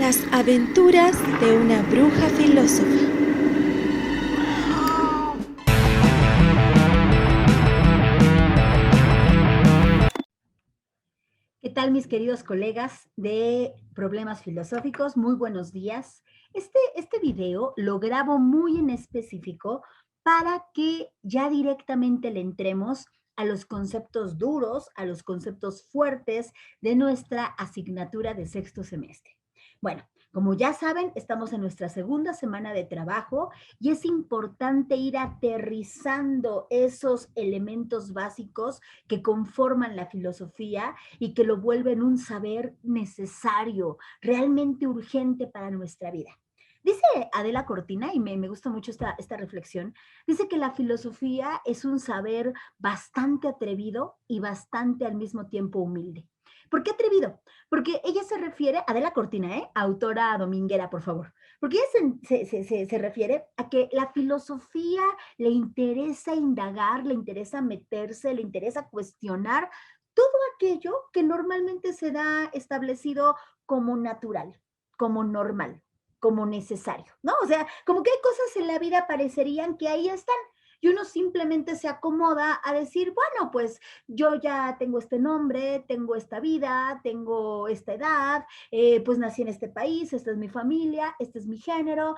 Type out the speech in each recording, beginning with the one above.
Las aventuras de una bruja filósofa. ¿Qué tal, mis queridos colegas de Problemas Filosóficos? Muy buenos días. Este video lo grabo muy en específico para que ya directamente le entremos a los conceptos duros, a los conceptos fuertes de nuestra asignatura de sexto semestre. Bueno, como ya saben, estamos en nuestra segunda semana de trabajo y es importante ir aterrizando esos elementos básicos que conforman la filosofía y que lo vuelven un saber necesario, realmente urgente para nuestra vida. Dice Adela Cortina, y me gusta mucho esta reflexión, dice que la filosofía es un saber bastante atrevido y bastante al mismo tiempo humilde. ¿Por qué atrevido? Porque ella se refiere, Adela Cortina, autora dominguera, por favor, porque ella se refiere a que la filosofía le interesa indagar, le interesa meterse, le interesa cuestionar todo aquello que normalmente se da establecido como natural, como normal, como necesario, ¿no? O sea, como que hay cosas en la vida parecerían que ahí están y uno simplemente se acomoda a decir, bueno, pues yo ya tengo este nombre, tengo esta vida, tengo esta edad, pues nací en este país, esta es mi familia, este es mi género,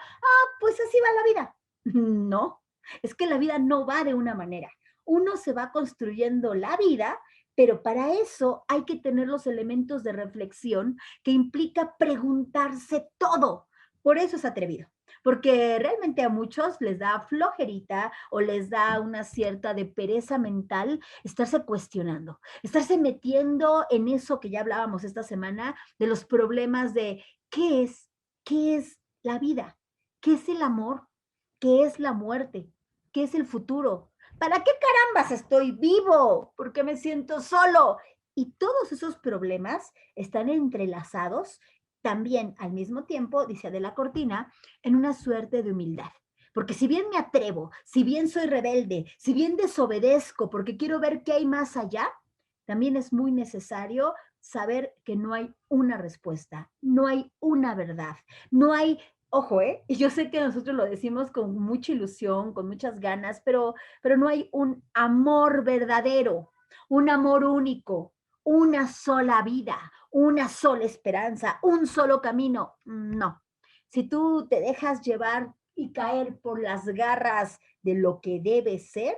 pues así va la vida. No, es que la vida no va de una manera. Uno se va construyendo la vida, pero para eso hay que tener los elementos de reflexión que implica preguntarse todo. Por eso es atrevido, porque realmente a muchos les da flojerita o les da una cierta de pereza mental estarse cuestionando, estarse metiendo en eso que ya hablábamos esta semana de los problemas de qué es la vida, qué es el amor, qué es la muerte, qué es el futuro, ¿para qué carambas estoy vivo? ¿Por qué me siento solo? Y todos esos problemas están entrelazados también al mismo tiempo, dice Adela Cortina, en una suerte de humildad. Porque si bien me atrevo, si bien soy rebelde, si bien desobedezco porque quiero ver qué hay más allá, también es muy necesario saber que no hay una respuesta, no hay una verdad, no hay, ojo, y yo sé que nosotros lo decimos con mucha ilusión, con muchas ganas, pero no hay un amor verdadero, un amor único, una sola vida, una sola esperanza, un solo camino. No. Si tú te dejas llevar y caer por las garras de lo que debe ser,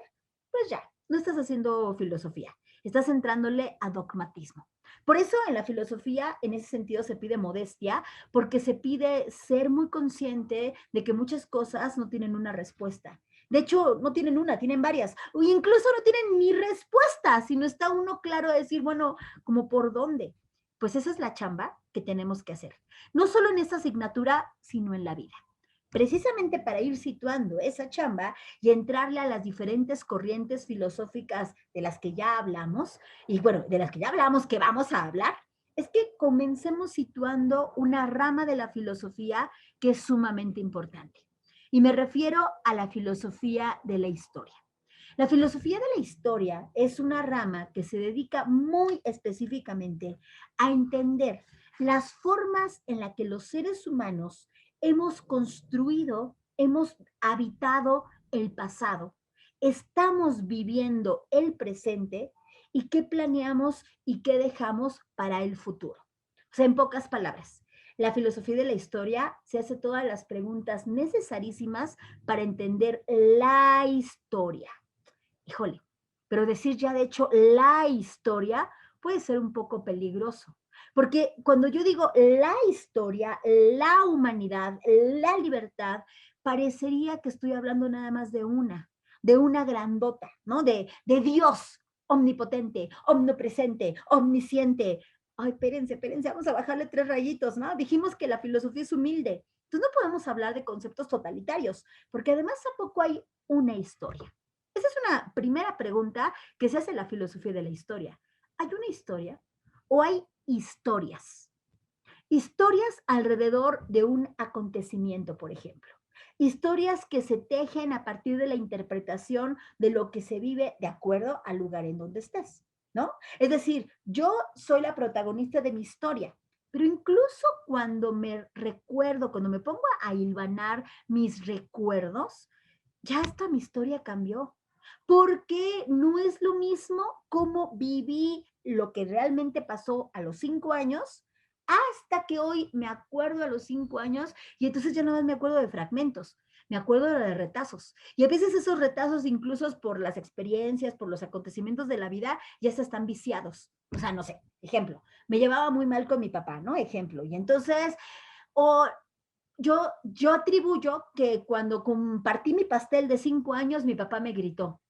pues ya, no estás haciendo filosofía, estás entrándole a dogmatismo. Por eso en la filosofía, en ese sentido, se pide modestia, porque se pide ser muy consciente de que muchas cosas no tienen una respuesta. De hecho, no tienen una, tienen varias. O incluso no tienen ni respuesta, sino está uno claro de decir, bueno, como por dónde. Pues esa es la chamba que tenemos que hacer. No solo en esta asignatura, sino en la vida. Precisamente para ir situando esa chamba y entrarle a las diferentes corrientes filosóficas de las que ya hablamos, y bueno, de las que ya hablamos que vamos a hablar, es que comencemos situando una rama de la filosofía que es sumamente importante. Y me refiero a la filosofía de la historia. La filosofía de la historia es una rama que se dedica muy específicamente a entender las formas en las que los seres humanos hemos construido, hemos habitado el pasado, estamos viviendo el presente y qué planeamos y qué dejamos para el futuro. O sea, en pocas palabras, la filosofía de la historia se hace todas las preguntas necesarísimas para entender la historia. Híjole, pero decir ya de hecho la historia puede ser un poco peligroso. Porque cuando yo digo la historia, la humanidad, la libertad, parecería que estoy hablando nada más de una grandota, ¿no? De Dios omnipotente, omnipresente, omnisciente. Ay, espérense, vamos a bajarle 3 rayitos, ¿no? Dijimos que la filosofía es humilde. Entonces no podemos hablar de conceptos totalitarios, porque además tampoco hay una historia. Esa es una primera pregunta que se hace en la filosofía de la historia. ¿Hay una historia o hay historias? Historias alrededor de un acontecimiento, por ejemplo. Historias que se tejen a partir de la interpretación de lo que se vive de acuerdo al lugar en donde estés, ¿no? Es decir, yo soy la protagonista de mi historia, Pero incluso cuando me recuerdo, cuando me pongo a hilvanar mis recuerdos, ya hasta mi historia cambió, porque no es lo mismo cómo viví lo que realmente pasó a los 5 años, hasta que hoy me acuerdo a los 5 años y entonces ya nada más me acuerdo de fragmentos, me acuerdo de retazos. Y a veces esos retazos, incluso por las experiencias, por los acontecimientos de la vida, ya se están viciados. O sea, no sé, ejemplo, me llevaba muy mal con mi papá, ¿no? Ejemplo. Y entonces, o yo atribuyo que cuando compartí mi pastel de 5 años, mi papá me gritó.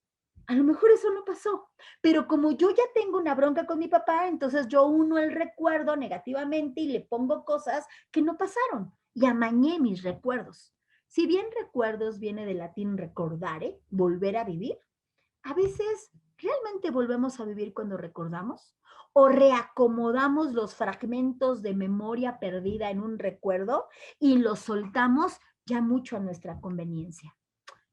A lo mejor eso no pasó, pero como yo ya tengo una bronca con mi papá, entonces yo uno el recuerdo negativamente y le pongo cosas que no pasaron y amañé mis recuerdos. Si bien recuerdos viene del latín recordare, volver a vivir, a veces realmente volvemos a vivir cuando recordamos o reacomodamos los fragmentos de memoria perdida en un recuerdo y los soltamos ya mucho a nuestra conveniencia.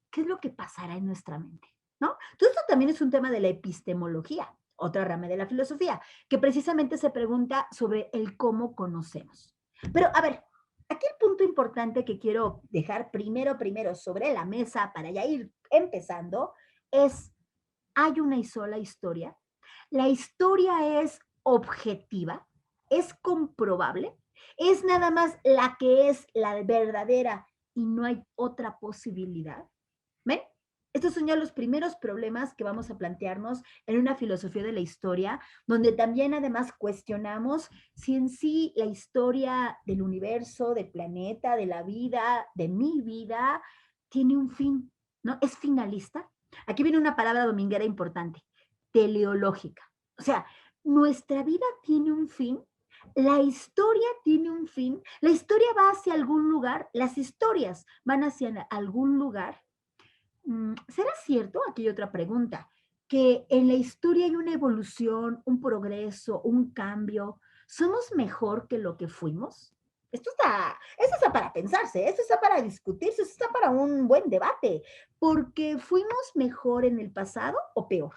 ¿Qué es lo que pasará en nuestra mente? ¿No? Todo esto también es un tema de la epistemología, otra rama de la filosofía, que precisamente se pregunta sobre el cómo conocemos. Pero a ver, aquí el punto importante que quiero dejar primero sobre la mesa para ya ir empezando es, ¿hay una y sola historia? ¿La historia es objetiva? ¿Es comprobable? ¿Es nada más la que es la verdadera y no hay otra posibilidad? ¿Ven? Estos son ya los primeros problemas que vamos a plantearnos en una filosofía de la historia, donde también además cuestionamos si en sí la historia del universo, del planeta, de la vida, de mi vida, tiene un fin, ¿no? ¿Es finalista? Aquí viene una palabra dominguera importante, teleológica. O sea, nuestra vida tiene un fin, la historia tiene un fin, la historia va hacia algún lugar, las historias van hacia algún lugar. ¿Será cierto? Aquí hay otra pregunta, que en la historia hay una evolución, un progreso, un cambio. ¿Somos mejor que lo que fuimos? Esto está para pensarse, esto está para discutirse, esto está para un buen debate, porque fuimos mejor en el pasado o peor.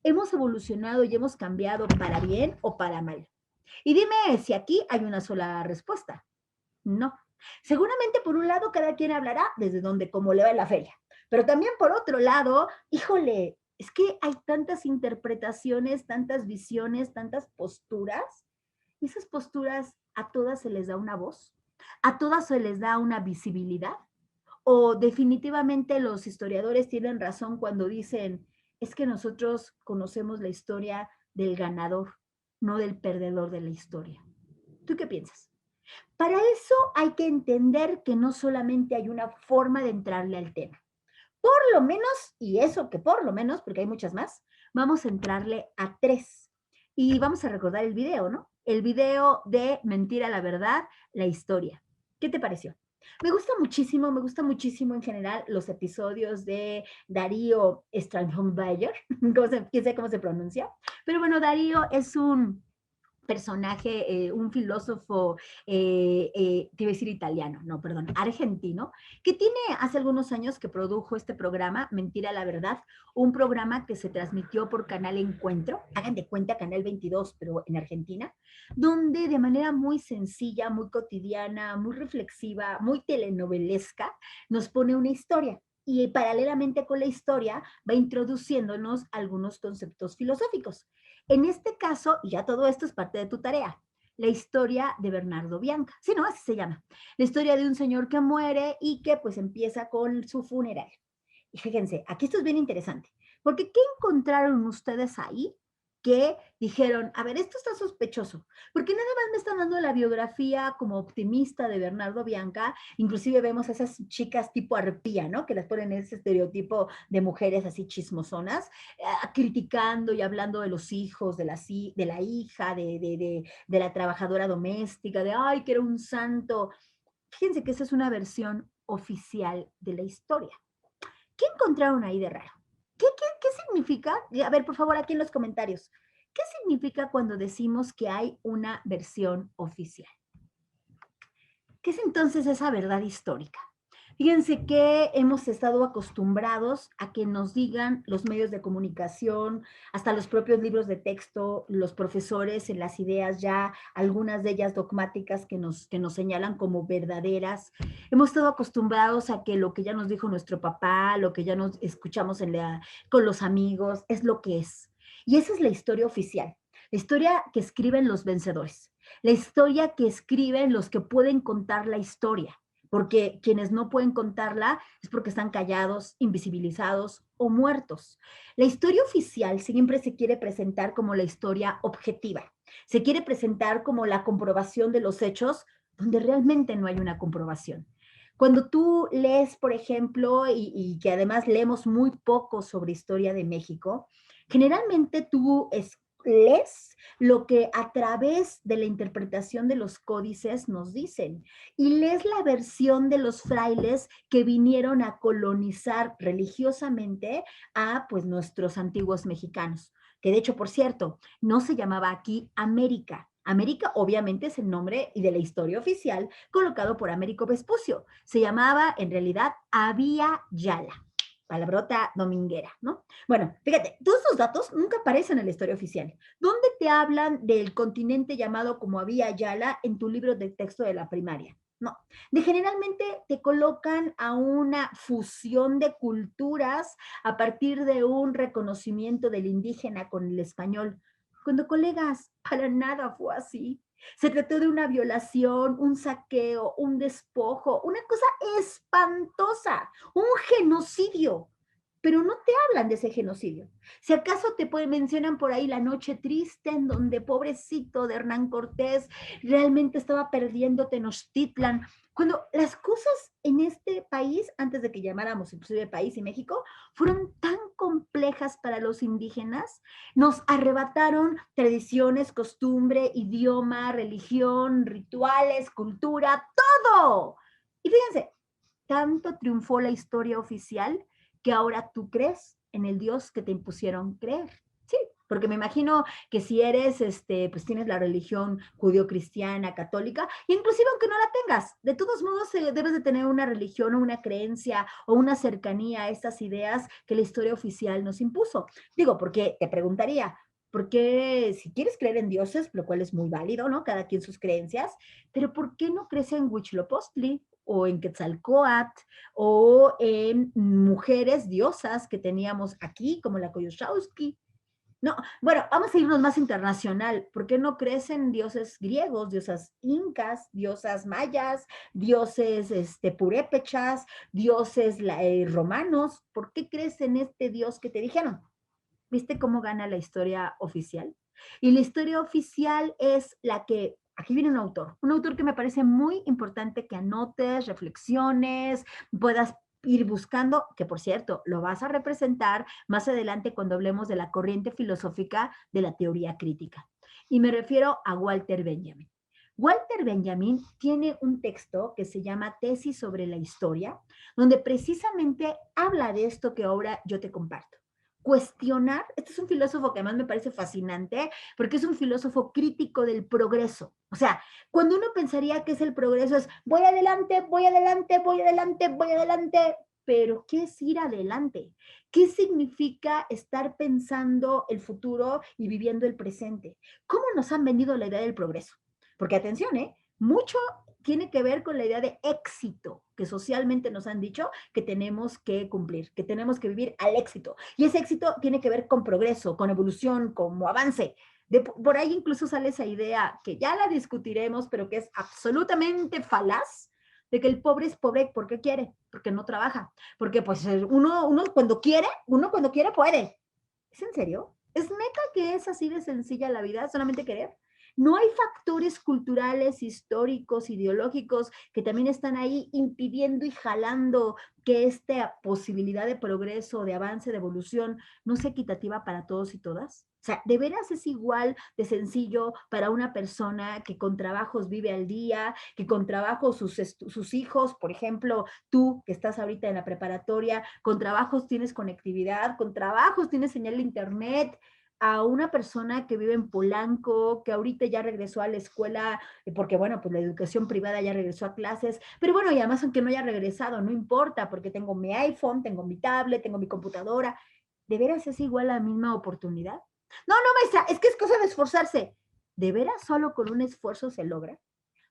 ¿Hemos evolucionado y hemos cambiado para bien o para mal? Y dime si aquí hay una sola respuesta. No. Seguramente por un lado cada quien hablará desde donde como le va en la feria, pero también por otro lado, híjole, es que hay tantas interpretaciones, tantas visiones, tantas posturas, y esas posturas a todas se les da una voz, a todas se les da una visibilidad, o definitivamente los historiadores tienen razón cuando dicen, es que nosotros conocemos la historia del ganador, no del perdedor de la historia. ¿Tú qué piensas? Para eso hay que entender que no solamente hay una forma de entrarle al tema. Por lo menos, y eso que por lo menos, porque hay muchas más, vamos a entrarle a 3. Y vamos a recordar el video, ¿no? El video de Mentira la Verdad, la historia. ¿Qué te pareció? Me gusta muchísimo en general los episodios de Darío Strangenberger, quién sé cómo se pronuncia, pero bueno, Darío es un personaje, un filósofo, te iba a decir italiano, no, perdón, argentino, que tiene hace algunos años que produjo este programa, Mentira la Verdad, un programa que se transmitió por Canal Encuentro, hagan de cuenta Canal 22, pero en Argentina, donde de manera muy sencilla, muy cotidiana, muy reflexiva, muy telenovelesca, nos pone una historia. Y paralelamente con la historia va introduciéndonos algunos conceptos filosóficos. En este caso, y ya todo esto es parte de tu tarea, la historia de Bernardo Bianca. Sí, ¿no? Así se llama. La historia de un señor que muere y que pues empieza con su funeral. Y fíjense, aquí esto es bien interesante, porque ¿qué encontraron ustedes ahí que dijeron, a ver, esto está sospechoso? Porque nada más me están dando la biografía como optimista de Bernardo Bianca, inclusive vemos a esas chicas tipo arpía, ¿no? Que las ponen en ese estereotipo de mujeres así chismosonas, criticando y hablando de los hijos, de la hija, de la trabajadora doméstica, de, ay, que era un santo. Fíjense que esa es una versión oficial de la historia. ¿Qué encontraron ahí de raro? ¿Qué significa? A ver, por favor, aquí en los comentarios. ¿Qué significa cuando decimos que hay una versión oficial? ¿Qué es entonces esa verdad histórica? Fíjense que hemos estado acostumbrados a que nos digan los medios de comunicación, hasta los propios libros de texto, los profesores en las ideas ya, algunas de ellas dogmáticas que nos señalan como verdaderas. Hemos estado acostumbrados a que lo que ya nos dijo nuestro papá, lo que ya nos escuchamos con los amigos, es lo que es. Y esa es la historia oficial, la historia que escriben los vencedores, la historia que escriben los que pueden contar la historia, porque quienes no pueden contarla es porque están callados, invisibilizados o muertos. La historia oficial siempre se quiere presentar como la historia objetiva, se quiere presentar como la comprobación de los hechos donde realmente no hay una comprobación. Cuando tú lees, por ejemplo, y que además leemos muy poco sobre historia de México, generalmente lees lo que a través de la interpretación de los códices nos dicen y lees la versión de los frailes que vinieron a colonizar religiosamente a pues nuestros antiguos mexicanos, que de hecho, por cierto, no se llamaba aquí América. América obviamente es el nombre y de la historia oficial colocado por Américo Vespucio. Se llamaba en realidad Abya Yala, palabrota dominguera, ¿no? Bueno, fíjate, todos estos datos nunca aparecen en la historia oficial. ¿Dónde te hablan del continente llamado como Abya Yala en tu libro de texto de la primaria? No, generalmente te colocan a una fusión de culturas a partir de un reconocimiento del indígena con el español. Cuando, colegas, para nada fue así. Se trató de una violación, un saqueo, un despojo, una cosa espantosa, un genocidio. Pero no te hablan de ese genocidio. Si acaso mencionan por ahí la noche triste en donde pobrecito de Hernán Cortés realmente estaba perdiendo Tenochtitlan, cuando las cosas en este país, antes de que llamáramos inclusive país y México, fueron tan complejas para los indígenas, nos arrebataron tradiciones, costumbre, idioma, religión, rituales, cultura, todo. Y fíjense, tanto triunfó la historia oficial que ahora tú crees en el Dios que te impusieron creer. Sí, porque me imagino que si eres, pues tienes la religión judío-cristiana, católica, inclusive aunque no la tengas, de todos modos debes de tener una religión o una creencia o una cercanía a estas ideas que la historia oficial nos impuso. Digo, porque te preguntaría, porque si quieres creer en dioses, lo cual es muy válido, ¿no? Cada quien sus creencias, pero ¿por qué no crees en Huitzilopochtli o en Quetzalcóatl o en mujeres diosas que teníamos aquí, como la Koyoshausky? No, bueno, vamos a irnos más internacional. ¿Por qué no crees en dioses griegos, diosas incas, diosas mayas, dioses purépechas, dioses romanos? ¿Por qué crees en este dios que te dijeron? ¿Viste cómo gana la historia oficial? Y la historia oficial es la que, aquí viene un autor que me parece muy importante que anotes, reflexiones, puedas ir buscando, que por cierto, lo vas a representar más adelante cuando hablemos de la corriente filosófica de la teoría crítica. Y me refiero a Walter Benjamin. Walter Benjamin tiene un texto que se llama Tesis sobre la historia, donde precisamente habla de esto que ahora yo te comparto. Cuestionar, este es un filósofo que además me parece fascinante, porque es un filósofo crítico del progreso. O sea, cuando uno pensaría que es el progreso, es voy adelante, voy adelante, voy adelante, voy adelante, pero ¿qué es ir adelante? ¿Qué significa estar pensando el futuro y viviendo el presente? ¿Cómo nos han vendido la idea del progreso? Porque atención, mucho tiene que ver con la idea de éxito que socialmente nos han dicho que tenemos que cumplir, que tenemos que vivir al éxito. Y ese éxito tiene que ver con progreso, con evolución, como avance. Por ahí incluso sale esa idea que ya la discutiremos, pero que es absolutamente falaz, de que el pobre es pobre porque quiere, porque no trabaja, porque pues uno cuando quiere puede. ¿Es en serio? ¿Es neta que es así de sencilla la vida, solamente querer? No hay factores culturales, históricos, ideológicos que también están ahí impidiendo y jalando que esta posibilidad de progreso, de avance, de evolución no sea equitativa para todos y todas. O sea, ¿de veras es igual de sencillo para una persona que con trabajos vive al día, que con trabajos sus hijos, por ejemplo, tú que estás ahorita en la preparatoria, con trabajos tienes conectividad, con trabajos tienes señal de internet? a una persona que vive en Polanco, que ahorita ya regresó a la escuela, porque bueno, pues la educación privada ya regresó a clases, pero bueno, y además aunque no haya regresado, no importa, porque tengo mi iPhone, tengo mi tablet, tengo mi computadora. ¿De veras es igual la misma oportunidad? No, no, maestra, es que es cosa de esforzarse. ¿De veras solo con un esfuerzo se logra?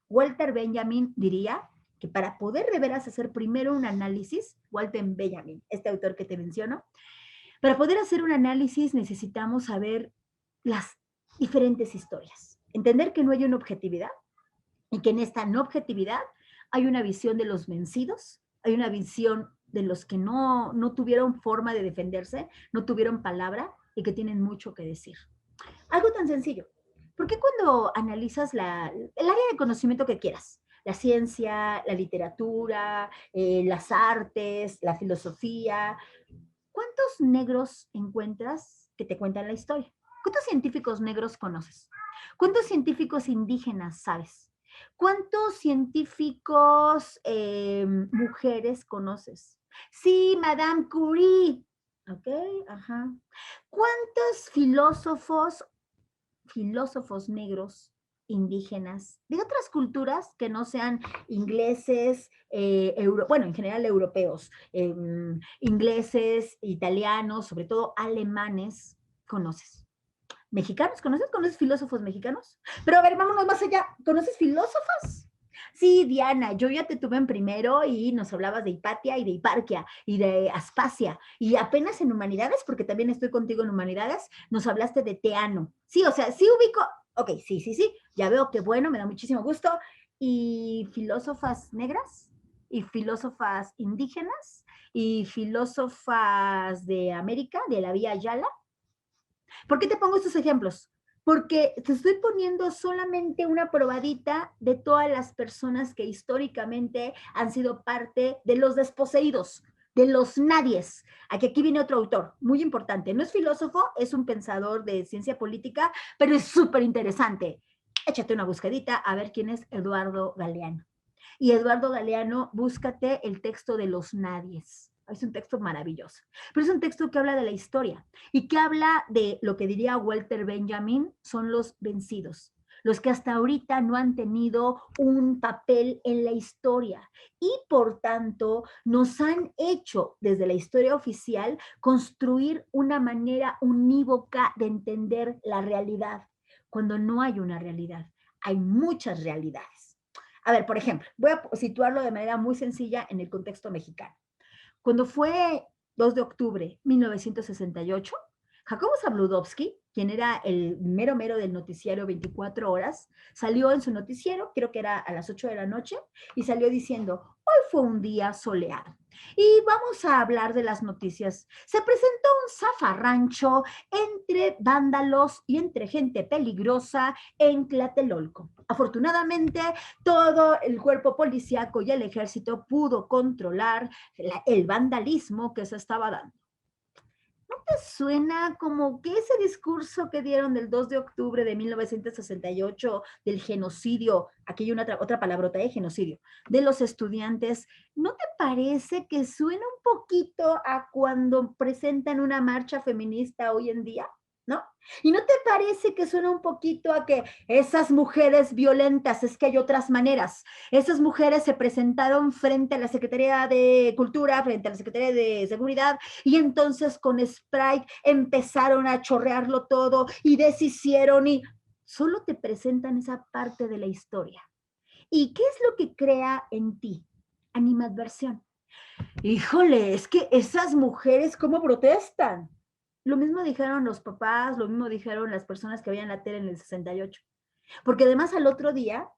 Walter Benjamin diría que para poder de veras hacer primero un análisis, Walter Benjamin, este autor que te menciono, para poder hacer un análisis necesitamos saber las diferentes historias, entender que no hay una objetividad y que en esta no objetividad hay una visión de los vencidos, hay una visión de los que no tuvieron forma de defenderse, no tuvieron palabra y que tienen mucho que decir. Algo tan sencillo. ¿Por qué cuando analizas el área de conocimiento que quieras? La ciencia, la literatura, las artes, la filosofía. ¿Cuántos negros encuentras que te cuentan la historia? ¿Cuántos científicos negros conoces? ¿Cuántos científicos indígenas sabes? ¿Cuántos científicos mujeres conoces? Sí, Madame Curie. Ok, ajá. ¿Cuántos filósofos negros, indígenas, de otras culturas que no sean ingleses, bueno, en general europeos, ingleses, italianos, sobre todo alemanes, conoces? ¿Mexicanos? ¿Conoces? ¿Conoces filósofos mexicanos? Pero a ver, vámonos más allá. ¿Conoces filósofos? Sí, Diana, yo ya te tuve en primero y nos hablabas de Hipatia y de Hiparquia y de Aspasia. Y apenas en humanidades, porque también estoy contigo en humanidades, nos hablaste de Teano. Sí, o sea, sí ubico. Ok, sí, sí, sí. Ya veo que bueno, me da muchísimo gusto. ¿Y filósofas negras? ¿Y filósofas indígenas? ¿Y filósofas de América, de la Vía Yala? ¿Por qué te pongo estos ejemplos? Porque te estoy poniendo solamente una probadita de todas las personas que históricamente han sido parte de los desposeídos, de los nadies. Aquí viene otro autor, muy importante. No es filósofo, es un pensador de ciencia política, pero es súper interesante. Échate una buscadita a ver quién es Eduardo Galeano. Y Eduardo Galeano, búscate el texto de los nadies. Es un texto maravilloso, pero es un texto que habla de la historia y que habla de lo que diría Walter Benjamin, son los vencidos, los que hasta ahorita no han tenido un papel en la historia y por tanto nos han hecho desde la historia oficial construir una manera unívoca de entender la realidad, cuando no hay una realidad, hay muchas realidades. A ver, por ejemplo, voy a situarlo de manera muy sencilla en el contexto mexicano. Cuando fue 2 de octubre de 1968, Jacobo Zabludovsky, quien era el mero mero del noticiario 24 horas, salió en su noticiero, creo que era a las 8 de la noche, y salió diciendo, hoy fue un día soleado. Y vamos a hablar de las noticias. Se presentó un zafarrancho entre vándalos y entre gente peligrosa en Tlatelolco. Afortunadamente, todo el cuerpo policíaco y el ejército pudo controlar el vandalismo que se estaba dando. ¿No te suena como que ese discurso que dieron del 2 de octubre de 1968 del genocidio, aquí hay otra palabrota de genocidio, de los estudiantes, ¿no te parece que suena un poquito a cuando presentan una marcha feminista hoy en día? ¿No? ¿Y no te parece que suena un poquito a que esas mujeres violentas, es que hay otras maneras? Esas mujeres se presentaron frente a la Secretaría de Cultura, frente a la Secretaría de Seguridad, y entonces con Sprite empezaron a chorrearlo todo y deshicieron y solo te presentan esa parte de la historia. ¿Y qué es lo que crea en ti? Animadversión. Híjole, es que esas mujeres, ¿cómo protestan? Lo mismo dijeron los papás, lo mismo dijeron las personas que veían la tele en el 68. Porque además al otro día,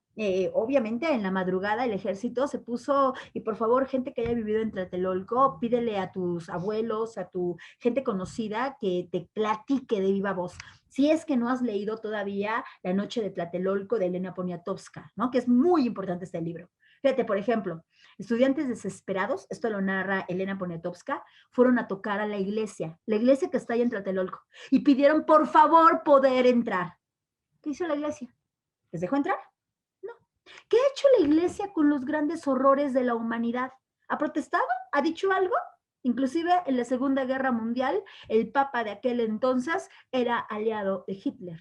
obviamente en la madrugada el ejército se puso, y por favor, gente que haya vivido en Tlatelolco, pídele a tus abuelos, a tu gente conocida que te platique de viva voz. Si es que no has leído todavía La noche de Tlatelolco de Elena Poniatowska, ¿no? Que es muy importante este libro. Fíjate, por ejemplo, estudiantes desesperados, esto lo narra Elena Poniatowska, fueron a tocar a la iglesia que está ahí en Tlatelolco, y pidieron por favor poder entrar. ¿Qué hizo la iglesia? ¿Les dejó entrar? No. ¿Qué ha hecho la iglesia con los grandes horrores de la humanidad? ¿Ha protestado? ¿Ha dicho algo? Inclusive en la Segunda Guerra Mundial, el papa de aquel entonces era aliado de Hitler.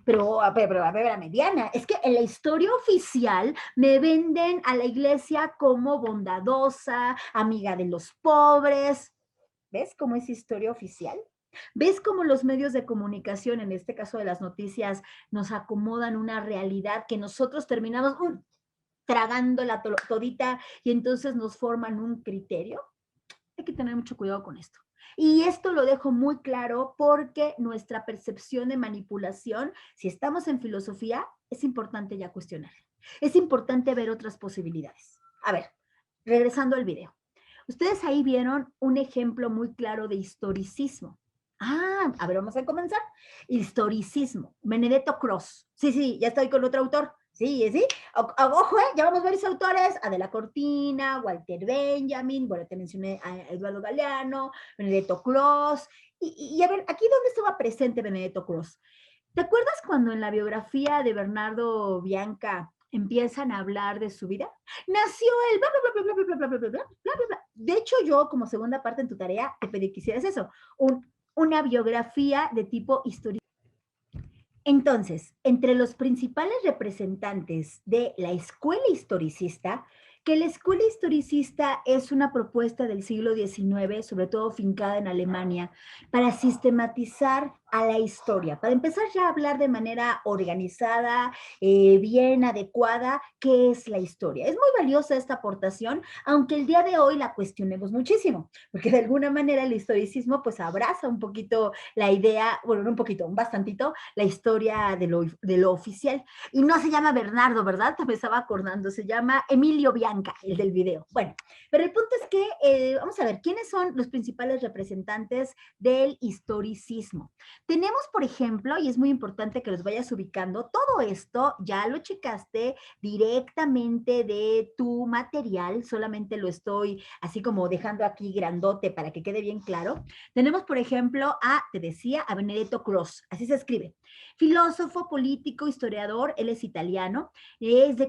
Pero a ver, a mediana, es que en la historia oficial me venden a la iglesia como bondadosa, amiga de los pobres. ¿Ves cómo es historia oficial? ¿Ves cómo los medios de comunicación, en este caso de las noticias, nos acomodan una realidad que nosotros terminamos tragándola todita y entonces nos forman un criterio? Hay que tener mucho cuidado con esto. Y esto lo dejo muy claro porque nuestra percepción de manipulación, si estamos en filosofía, es importante ya cuestionar. Es importante ver otras posibilidades. A ver, regresando al video. Ustedes ahí vieron un ejemplo muy claro de historicismo. A ver, vamos a comenzar. Historicismo, Benedetto Croce. Sí, ya estoy con otro autor. Sí. Ojo, ya vamos varios autores. Adela Cortina, Walter Benjamin, bueno, te mencioné a Eduardo Galeano, Benedetto Croce. Y a ver, aquí dónde estaba presente Benedetto Croce. ¿Te acuerdas cuando en la biografía de Bernardo Bianca empiezan a hablar de su vida? Nació el bla, bla, bla, bla, bla, bla, bla, bla, bla, bla, bla, bla. De hecho, yo, como segunda parte en tu tarea, te pedí que hicieras eso, una biografía de tipo histórico. Entonces, entre los principales representantes de la escuela historicista, que la escuela historicista es una propuesta del siglo XIX, sobre todo fincada en Alemania, para sistematizar a la historia, para empezar ya a hablar de manera organizada, bien adecuada, qué es la historia. Es muy valiosa esta aportación, aunque el día de hoy la cuestionemos muchísimo, porque de alguna manera el historicismo pues abraza un poquito la idea, bueno, no un poquito, un bastantito, la historia de lo oficial. Y no se llama Bernardo, ¿verdad? Me estaba acordando, se llama Emilio Bianca, el del video. Bueno, pero el punto es que, vamos a ver, ¿quiénes son los principales representantes del historicismo? Tenemos, por ejemplo, y es muy importante que los vayas ubicando, todo esto ya lo checaste directamente de tu material, solamente lo estoy así como dejando aquí grandote para que quede bien claro. Tenemos, por ejemplo, te decía, a Benedetto Croce, así se escribe. Filósofo, político, historiador, él es italiano,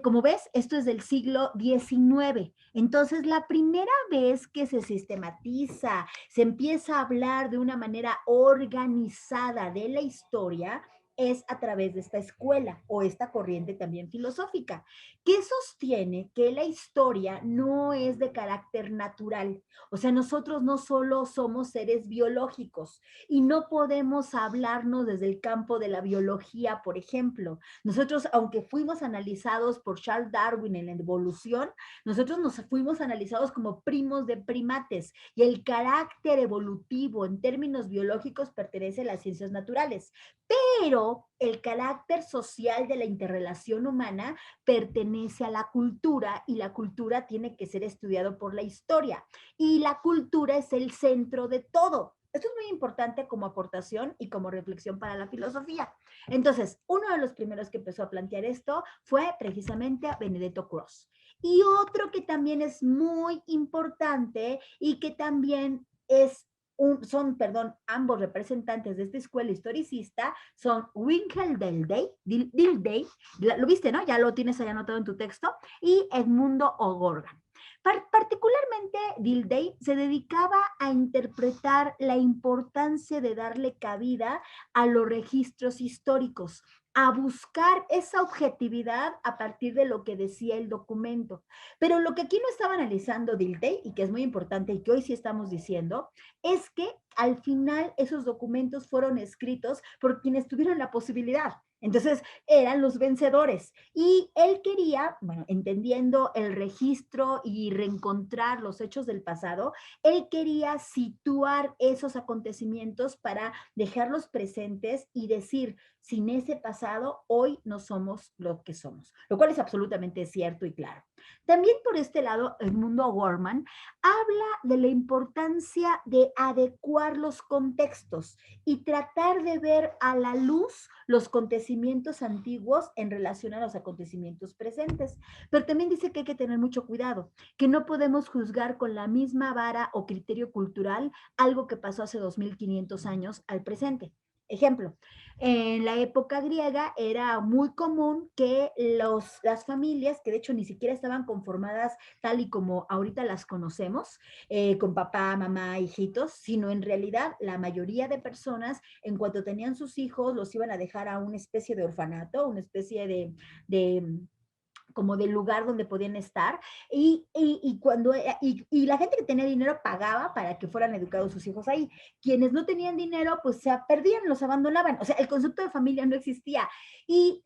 como ves, esto es del siglo XIX. Entonces, la primera vez que se sistematiza, se empieza a hablar de una manera organizada de la historia, es a través de esta escuela o esta corriente también filosófica, que sostiene que la historia no es de carácter natural. O sea, nosotros no solo somos seres biológicos y no podemos hablarnos desde el campo de la biología, por ejemplo. Nosotros, aunque fuimos analizados por Charles Darwin en la evolución, nosotros nos fuimos analizados como primos de primates y el carácter evolutivo en términos biológicos pertenece a las ciencias naturales, pero el carácter social de la interrelación humana pertenece a la cultura y la cultura tiene que ser estudiado por la historia y la cultura es el centro de todo. Esto es muy importante como aportación y como reflexión para la filosofía. Entonces, uno de los primeros que empezó a plantear esto fue precisamente Benedetto Croce. Y otro que también es muy importante y que también son, ambos representantes de esta escuela historicista, son Winkel Dilthey, lo viste, ¿no? Ya lo tienes ahí anotado en tu texto, y Edmundo O'Gorman. Particularmente, Dilthey se dedicaba a interpretar la importancia de darle cabida a los registros históricos, a buscar esa objetividad a partir de lo que decía el documento. Pero lo que aquí no estaba analizando Dilthey, y que es muy importante y que hoy sí estamos diciendo, es que al final esos documentos fueron escritos por quienes tuvieron la posibilidad. Entonces, eran los vencedores. Y él quería, bueno, entendiendo el registro y reencontrar los hechos del pasado, él quería situar esos acontecimientos para dejarlos presentes y decir, sin ese pasado, hoy no somos lo que somos, lo cual es absolutamente cierto y claro. También por este lado, Edmundo O'Gorman habla de la importancia de adecuar los contextos y tratar de ver a la luz los acontecimientos antiguos en relación a los acontecimientos presentes. Pero también dice que hay que tener mucho cuidado, que no podemos juzgar con la misma vara o criterio cultural algo que pasó hace 2500 años al presente. Ejemplo, en la época griega era muy común que las familias, que de hecho ni siquiera estaban conformadas tal y como ahorita las conocemos, con papá, mamá, hijitos, sino en realidad la mayoría de personas, en cuanto tenían sus hijos, los iban a dejar a una especie de orfanato, una especie de como del lugar donde podían estar, y la gente que tenía dinero pagaba para que fueran educados sus hijos ahí. Quienes no tenían dinero, pues se perdían, los abandonaban. O sea, el concepto de familia no existía. Y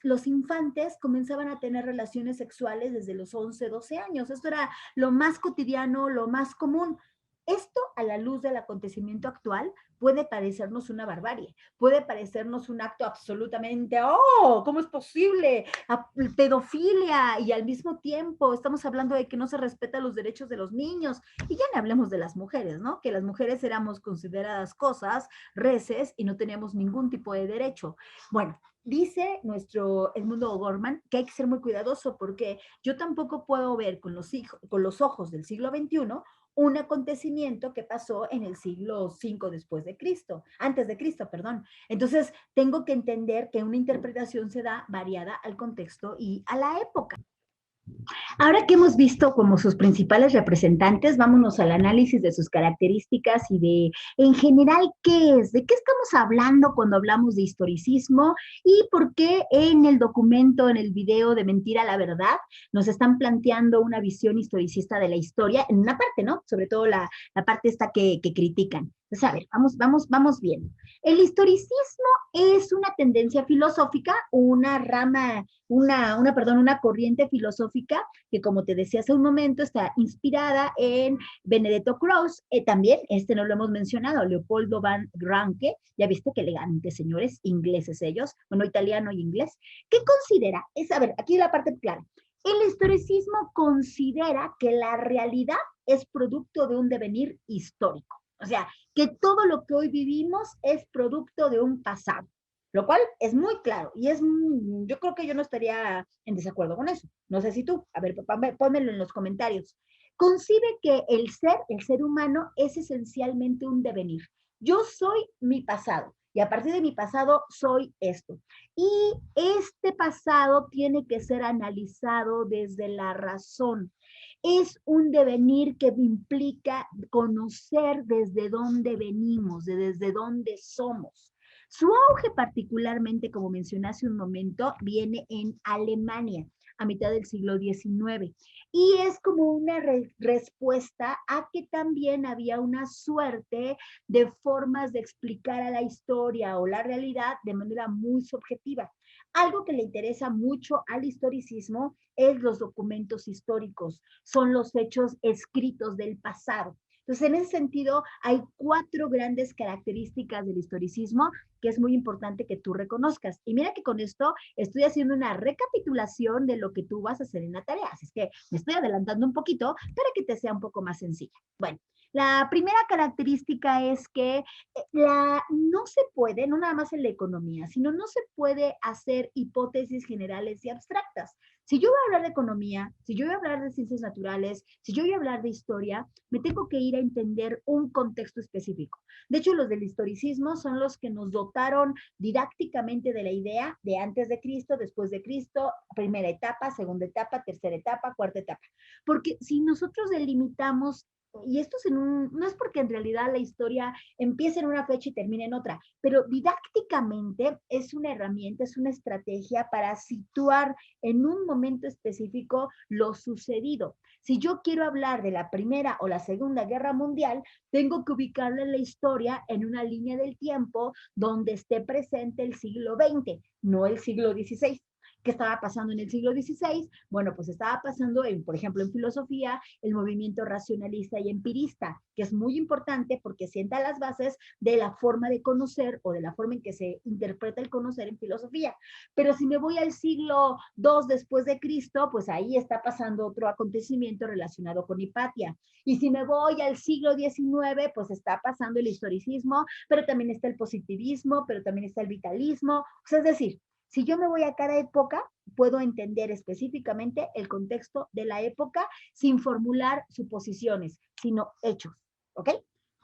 los infantes comenzaban a tener relaciones sexuales desde los 11, 12 años. Esto era lo más cotidiano, lo más común. Esto, a la luz del acontecimiento actual, puede parecernos una barbarie, puede parecernos un acto absolutamente, oh, ¿cómo es posible? Pedofilia, y al mismo tiempo estamos hablando de que no se respetan los derechos de los niños, y ya no hablemos de las mujeres, ¿no? Que las mujeres éramos consideradas cosas, reces, y no teníamos ningún tipo de derecho. Bueno, dice nuestro Edmundo O'Gorman que hay que ser muy cuidadoso porque yo tampoco puedo ver con los ojos del siglo XXI un acontecimiento que pasó en el siglo V después de Cristo, antes de Cristo, perdón. Entonces, tengo que entender que una interpretación se da variada al contexto y a la época. Ahora que hemos visto como sus principales representantes, vámonos al análisis de sus características y de, en general, qué es, de qué estamos hablando cuando hablamos de historicismo y por qué en el documento, en el video de Mentira a la Verdad, nos están planteando una visión historicista de la historia, en una parte, ¿no? Sobre todo la parte esta que critican. Entonces, a ver, vamos bien. El historicismo es una tendencia filosófica, una rama, una corriente filosófica que, como te decía hace un momento, está inspirada en Benedetto Croce, también, este no lo hemos mencionado, Leopoldo van Ranke, ya viste qué elegantes señores, ingleses ellos, bueno, italiano y inglés, ¿qué considera? A ver, aquí la parte clara. El historicismo considera que la realidad es producto de un devenir histórico, o sea, que todo lo que hoy vivimos es producto de un pasado, lo cual es muy claro y yo creo que yo no estaría en desacuerdo con eso. No sé si tú, a ver, pónmelo en los comentarios. Concibe que el ser humano, es esencialmente un devenir. Yo soy mi pasado y a partir de mi pasado soy esto. Y este pasado tiene que ser analizado desde la razón. Es un devenir que implica conocer desde dónde venimos, desde dónde somos. Su auge particularmente, como mencioné hace un momento, viene en Alemania a mitad del siglo XIX y es como una respuesta a que también había una suerte de formas de explicar a la historia o la realidad de manera muy subjetiva. Algo que le interesa mucho al historicismo es los documentos históricos, son los hechos escritos del pasado. Entonces, en ese sentido, hay 4 grandes características del historicismo que es muy importante que tú reconozcas. Y mira que con esto estoy haciendo una recapitulación de lo que tú vas a hacer en la tarea. Así es que me estoy adelantando un poquito para que te sea un poco más sencilla. Bueno, la primera característica es que no se puede, no nada más en la economía, sino no se puede hacer hipótesis generales y abstractas. Si yo voy a hablar de economía, si yo voy a hablar de ciencias naturales, si yo voy a hablar de historia, me tengo que ir a entender un contexto específico. De hecho, los del historicismo son los que nos dotaron didácticamente de la idea de antes de Cristo, después de Cristo, primera etapa, segunda etapa, tercera etapa, cuarta etapa. Porque si nosotros delimitamos, y esto no es porque en realidad la historia empiece en una fecha y termine en otra, pero didácticamente es una herramienta, es una estrategia para situar en un momento específico lo sucedido. Si yo quiero hablar de la Primera o la Segunda Guerra Mundial, tengo que ubicarle la historia en una línea del tiempo donde esté presente el siglo XX, no el siglo XVI. ¿Qué estaba pasando en el siglo XVI? Bueno, pues estaba pasando, por ejemplo, en filosofía, el movimiento racionalista y empirista, que es muy importante porque sienta las bases de la forma de conocer o de la forma en que se interpreta el conocer en filosofía. Pero si me voy al siglo II después de Cristo, pues ahí está pasando otro acontecimiento relacionado con Hipatia. Y si me voy al siglo XIX, pues está pasando el historicismo, pero también está el positivismo, pero también está el vitalismo. O sea, es decir, si yo me voy a cada época, puedo entender específicamente el contexto de la época sin formular suposiciones, sino hechos. ¿Ok?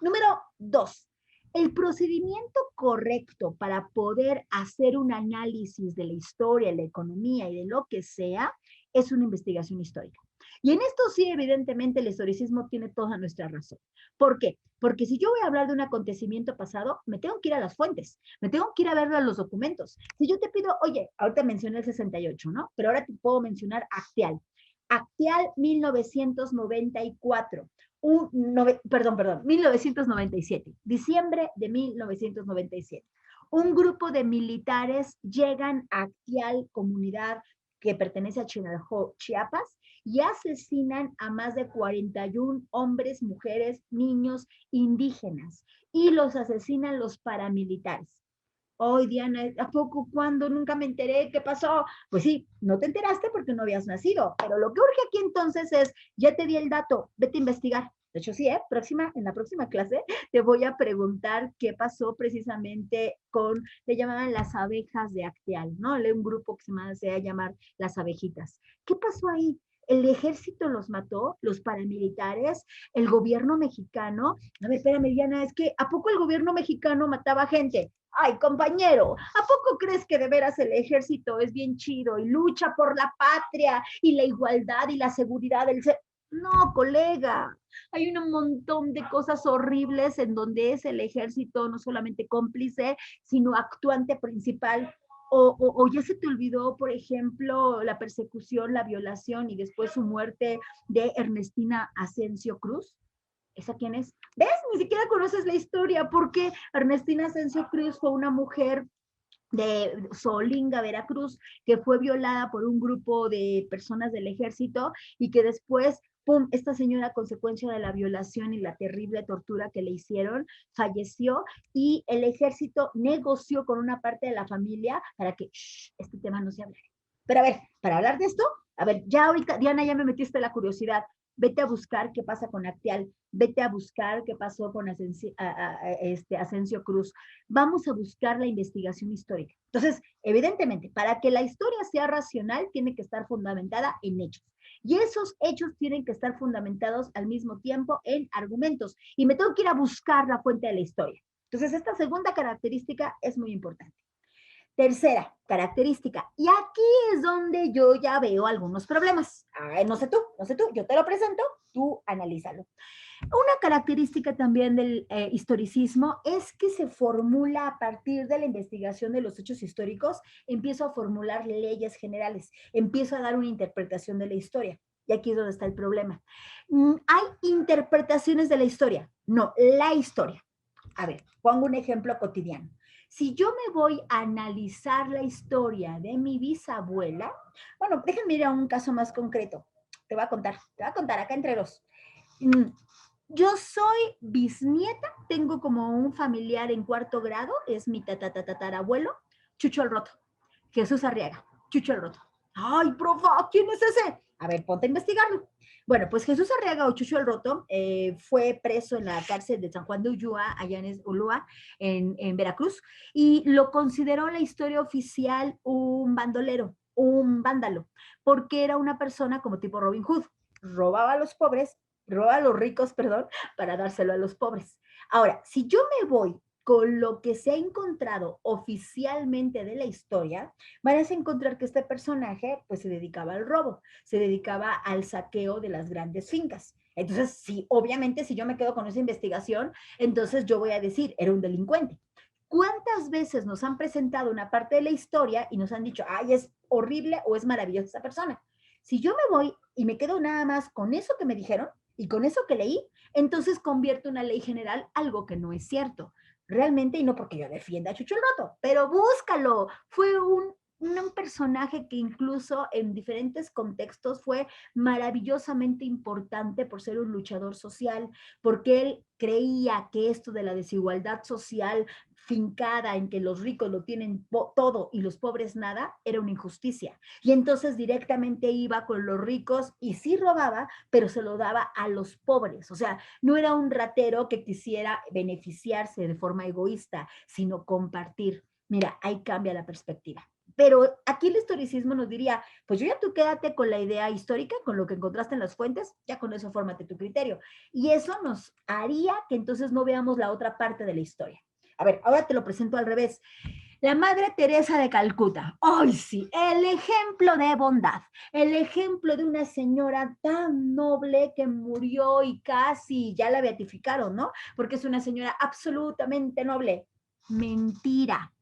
Número 2. El procedimiento correcto para poder hacer un análisis de la historia, la economía y de lo que sea, es una investigación histórica. Y en esto sí, evidentemente, el historicismo tiene toda nuestra razón. ¿Por qué? Porque si yo voy a hablar de un acontecimiento pasado, me tengo que ir a las fuentes, me tengo que ir a ver a los documentos. Si yo te pido, oye, ahorita mencioné el 68, ¿no? Pero ahora te puedo mencionar Acteal. Acteal 1994. 1997, diciembre de 1997. Un grupo de militares llegan a Acteal, comunidad que pertenece a Chinaljo, Chiapas, y asesinan a más de 41 hombres, mujeres, niños indígenas, y los asesinan los paramilitares. Hoy, Diana, ¿a poco cuándo? Nunca me enteré, ¿qué pasó? Pues sí, no te enteraste porque no habías nacido, pero lo que urge aquí entonces es, ya te di el dato, vete a investigar. De hecho, sí, en la próxima clase te voy a preguntar qué pasó precisamente con, le llamaban las abejas de Acteal, ¿no? Un grupo que se va a llamar las abejitas. ¿Qué pasó ahí? El ejército los mató, los paramilitares, el gobierno mexicano. A ver, espérame, Diana, es que ¿a poco el gobierno mexicano mataba gente? Ay, compañero, ¿a poco crees que de veras el ejército es bien chido y lucha por la patria y la igualdad y la seguridad del ser? No, colega, hay un montón de cosas horribles en donde es el ejército no solamente cómplice, sino actuante principal. O ya se te olvidó, por ejemplo, la persecución, la violación y después su muerte de Ernestina Asensio Cruz. ¿Esa quién es? ¿Ves? Ni siquiera conoces la historia, porque Ernestina Asensio Cruz fue una mujer de Solinga, Veracruz, que fue violada por un grupo de personas del ejército y que después, pum, esta señora a consecuencia de la violación y la terrible tortura que le hicieron, falleció y el ejército negoció con una parte de la familia para que este tema no se hablara. Pero a ver, para hablar de esto, a ver, ya ahorita, Diana, ya me metiste la curiosidad. Vete a buscar qué pasa con Acteal, vete a buscar qué pasó con Asensio Cruz. Vamos a buscar la investigación histórica. Entonces, evidentemente, para que la historia sea racional, tiene que estar fundamentada en hechos. Y esos hechos tienen que estar fundamentados al mismo tiempo en argumentos. Y me tengo que ir a buscar la fuente de la historia. Entonces, esta segunda característica es muy importante. Tercera característica, y aquí es donde yo ya veo algunos problemas. Ay, no sé tú, yo te lo presento, tú analízalo. Una característica también del historicismo es que se formula a partir de la investigación de los hechos históricos, empiezo a formular leyes generales, empiezo a dar una interpretación de la historia. Y aquí es donde está el problema. ¿Hay interpretaciones de la historia? No, la historia. A ver, pongo un ejemplo cotidiano. Si yo me voy a analizar la historia de mi bisabuela, bueno, déjenme ir a un caso más concreto. Te voy a contar acá entre los. Yo soy bisnieta, tengo como un familiar en cuarto grado, es mi tatarabuelo, Chucho el Roto, Jesús Arriaga, Chucho el Roto. Ay, profa, ¿quién es ese? A ver, ponte a investigarlo. Bueno, pues Jesús Arriaga o Chucho el Roto fue preso en la cárcel de San Juan de Ulúa, allá en Ulúa, en Veracruz, y lo consideró la historia oficial un bandolero, un vándalo, porque era una persona como tipo Robin Hood, robaba a los pobres, robaba a los ricos, perdón, para dárselo a los pobres. Ahora, si yo me voy con lo que se ha encontrado oficialmente de la historia, van a encontrar que este personaje pues se dedicaba al robo, se dedicaba al saqueo de las grandes fincas. Entonces, sí, obviamente, si yo me quedo con esa investigación, entonces yo voy a decir, era un delincuente. ¿Cuántas veces nos han presentado una parte de la historia y nos han dicho, ay, es horrible o es maravillosa esa persona? Si yo me voy y me quedo nada más con eso que me dijeron y con eso que leí, entonces convierto una ley general algo que no es cierto. Realmente, y no porque yo defienda a Chucho el Roto, pero búscalo. Fue un personaje que incluso en diferentes contextos fue maravillosamente importante por ser un luchador social, porque él creía que esto de la desigualdad social fincada en que los ricos lo tienen todo y los pobres nada, era una injusticia. Y entonces directamente iba con los ricos y sí robaba, pero se lo daba a los pobres. O sea, no era un ratero que quisiera beneficiarse de forma egoísta, sino compartir. Mira, ahí cambia la perspectiva. Pero aquí el historicismo nos diría, pues yo ya tú quédate con la idea histórica, con lo que encontraste en las fuentes, ya con eso fórmate tu criterio. Y eso nos haría que entonces no veamos la otra parte de la historia. A ver, ahora te lo presento al revés. La Madre Teresa de Calcuta. ¡Ay, sí! El ejemplo de bondad. El ejemplo de una señora tan noble que murió y casi ya la beatificaron, ¿no? Porque es una señora absolutamente noble. Mentira.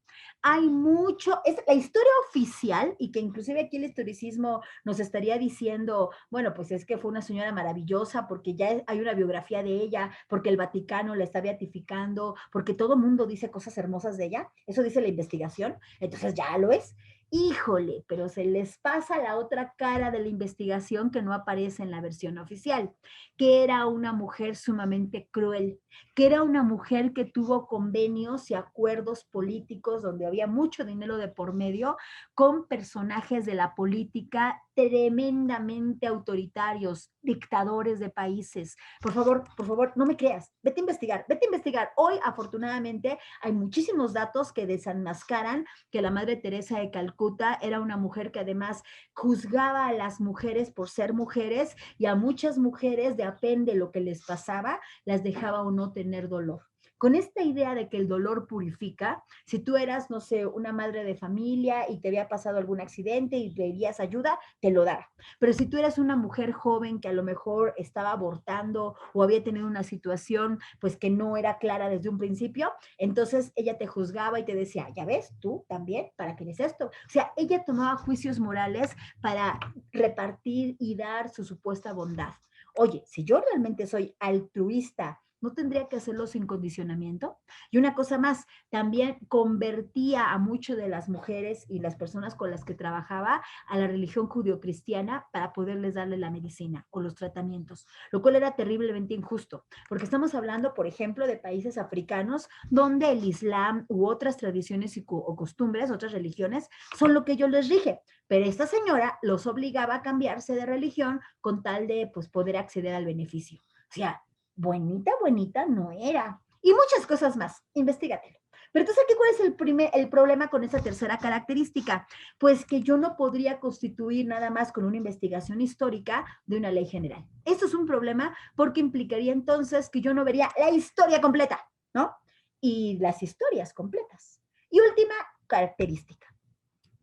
Hay mucho, es la historia oficial, y que inclusive aquí el historicismo nos estaría diciendo, bueno, pues es que fue una señora maravillosa porque ya hay una biografía de ella, porque el Vaticano la está beatificando, porque todo el mundo dice cosas hermosas de ella, eso dice la investigación, entonces ya lo es. Híjole, pero se les pasa la otra cara de la investigación que no aparece en la versión oficial, que era una mujer sumamente cruel, que era una mujer que tuvo convenios y acuerdos políticos donde había mucho dinero de por medio con personajes de la política tremendamente autoritarios, dictadores de países. Por favor, no me creas, vete a investigar, vete a investigar. Hoy, afortunadamente, hay muchísimos datos que desenmascaran que la Madre Teresa de Calcuta era una mujer que además juzgaba a las mujeres por ser mujeres y a muchas mujeres, depende de lo que les pasaba, las dejaba o no tener dolor. Con esta idea de que el dolor purifica, si tú eras, no sé, una madre de familia y te había pasado algún accidente y pedías ayuda, te lo daba. Pero si tú eras una mujer joven que a lo mejor estaba abortando o había tenido una situación pues que no era clara desde un principio, entonces ella te juzgaba y te decía, ya ves, tú también, ¿para qué eres esto? O sea, ella tomaba juicios morales para repartir y dar su supuesta bondad. Oye, si yo realmente soy altruista, ¿no tendría que hacerlo sin condicionamiento? Y una cosa más, también convertía a muchas de las mujeres y las personas con las que trabajaba a la religión judio-cristiana para poderles darle la medicina o los tratamientos, lo cual era terriblemente injusto, porque estamos hablando, por ejemplo, de países africanos donde el Islam u otras tradiciones o costumbres, otras religiones, son lo que yo les rige. Pero esta señora los obligaba a cambiarse de religión con tal de pues, poder acceder al beneficio. O sea, buenita no era. Y muchas cosas más, investígatelo. Pero entonces aquí, ¿cuál es el problema con esa tercera característica? Pues que yo no podría constituir nada más con una investigación histórica de una ley general. Esto es un problema porque implicaría entonces que yo no vería la historia completa, ¿no? Y las historias completas. Y última característica.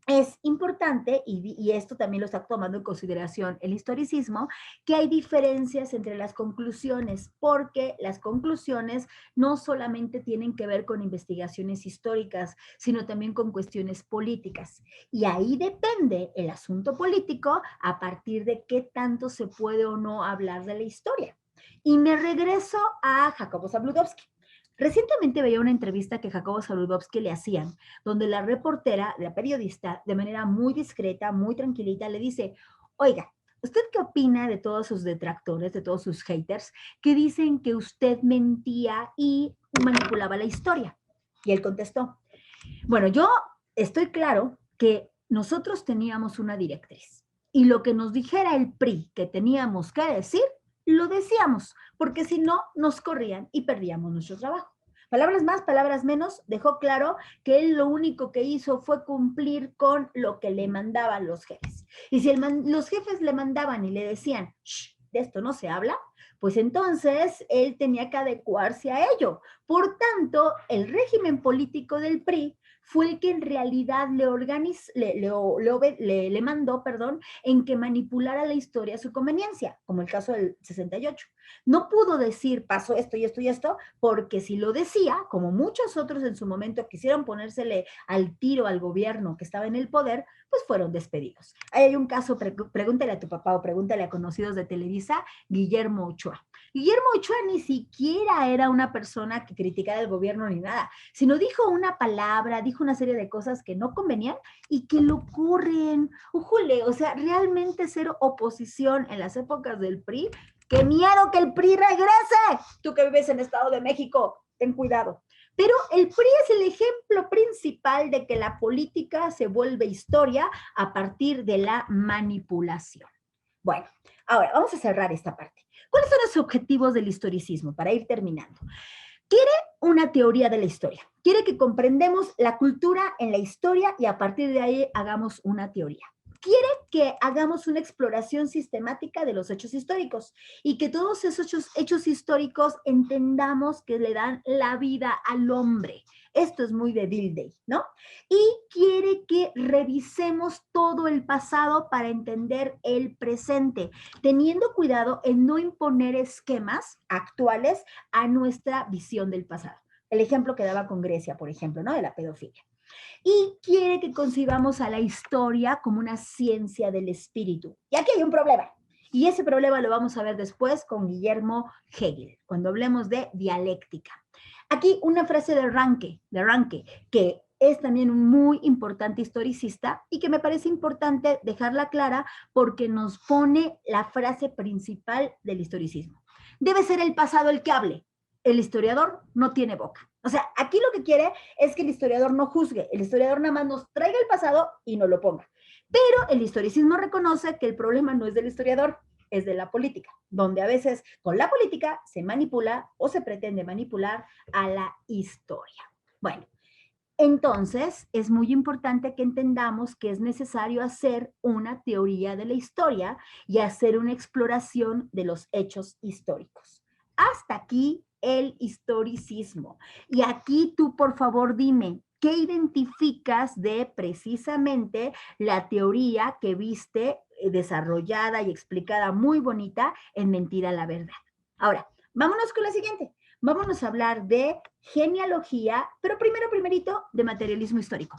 Es importante, y esto también lo está tomando en consideración el historicismo, que hay diferencias entre las conclusiones, porque las conclusiones no solamente tienen que ver con investigaciones históricas, sino también con cuestiones políticas. Y ahí depende el asunto político a partir de qué tanto se puede o no hablar de la historia. Y me regreso a Jacobo Zabludovsky. Recientemente veía una entrevista que Jacobo Zabludovsky le hacían, donde la reportera, la periodista, de manera muy discreta, muy tranquilita, le dice, oiga, ¿usted qué opina de todos sus detractores, de todos sus haters, que dicen que usted mentía y manipulaba la historia? Y él contestó, bueno, yo estoy claro que nosotros teníamos una directriz y lo que nos dijera el PRI que teníamos que decir, lo decíamos, porque si no, nos corrían y perdíamos nuestro trabajo. Palabras más, palabras menos, dejó claro que él lo único que hizo fue cumplir con lo que le mandaban los jefes. Y si los jefes le mandaban y le decían, shh, de esto no se habla, pues entonces él tenía que adecuarse a ello. Por tanto, el régimen político del PRI fue el que en realidad le mandó, perdón, en que manipulara la historia a su conveniencia, como el caso del 68. No pudo decir, pasó esto y esto y esto, porque si lo decía, como muchos otros en su momento quisieron ponérsele al tiro al gobierno que estaba en el poder, pues fueron despedidos. Ahí hay un caso, pregúntale a tu papá o pregúntale a conocidos de Televisa, Guillermo Ochoa. Guillermo Ochoa ni siquiera era una persona que criticara el gobierno ni nada, sino dijo una palabra, dijo una serie de cosas que no convenían y que lo ocurren. Ujule, o sea, realmente ser oposición en las épocas del PRI, ¡qué miedo que el PRI regrese! Tú que vives en Estado de México, ten cuidado. Pero el PRI es el ejemplo principal de que la política se vuelve historia a partir de la manipulación. Bueno, ahora vamos a cerrar esta parte. ¿Cuáles son los objetivos del historicismo? Para ir terminando. Quiere una teoría de la historia. Quiere que comprendamos la cultura en la historia y a partir de ahí hagamos una teoría. Quiere que hagamos una exploración sistemática de los hechos históricos y que todos esos hechos históricos entendamos que le dan la vida al hombre. Esto es muy de Bill Day, ¿no? Y quiere que revisemos todo el pasado para entender el presente, teniendo cuidado en no imponer esquemas actuales a nuestra visión del pasado. El ejemplo que daba con Grecia, por ejemplo, ¿no? De la pedofilia. Y quiere que concibamos a la historia como una ciencia del espíritu. Y aquí hay un problema. Y ese problema lo vamos a ver después con Guillermo Hegel, cuando hablemos de dialéctica. Aquí una frase de Ranke, que es también un muy importante historicista y que me parece importante dejarla clara porque nos pone la frase principal del historicismo. Debe ser el pasado el que hable. El historiador no tiene boca. O sea, aquí lo que quiere es que el historiador no juzgue, el historiador nada más nos traiga el pasado y nos lo ponga. Pero el historicismo reconoce que el problema no es del historiador, es de la política, donde a veces con la política se manipula o se pretende manipular a la historia. Bueno, entonces es muy importante que entendamos que es necesario hacer una teoría de la historia y hacer una exploración de los hechos históricos. Hasta aquí el historicismo. Y aquí tú, por favor, dime, ¿qué identificas de precisamente la teoría que viste desarrollada y explicada muy bonita en Mentira la Verdad? Ahora, vámonos con la siguiente. Vámonos a hablar de genealogía, pero primerito, de materialismo histórico.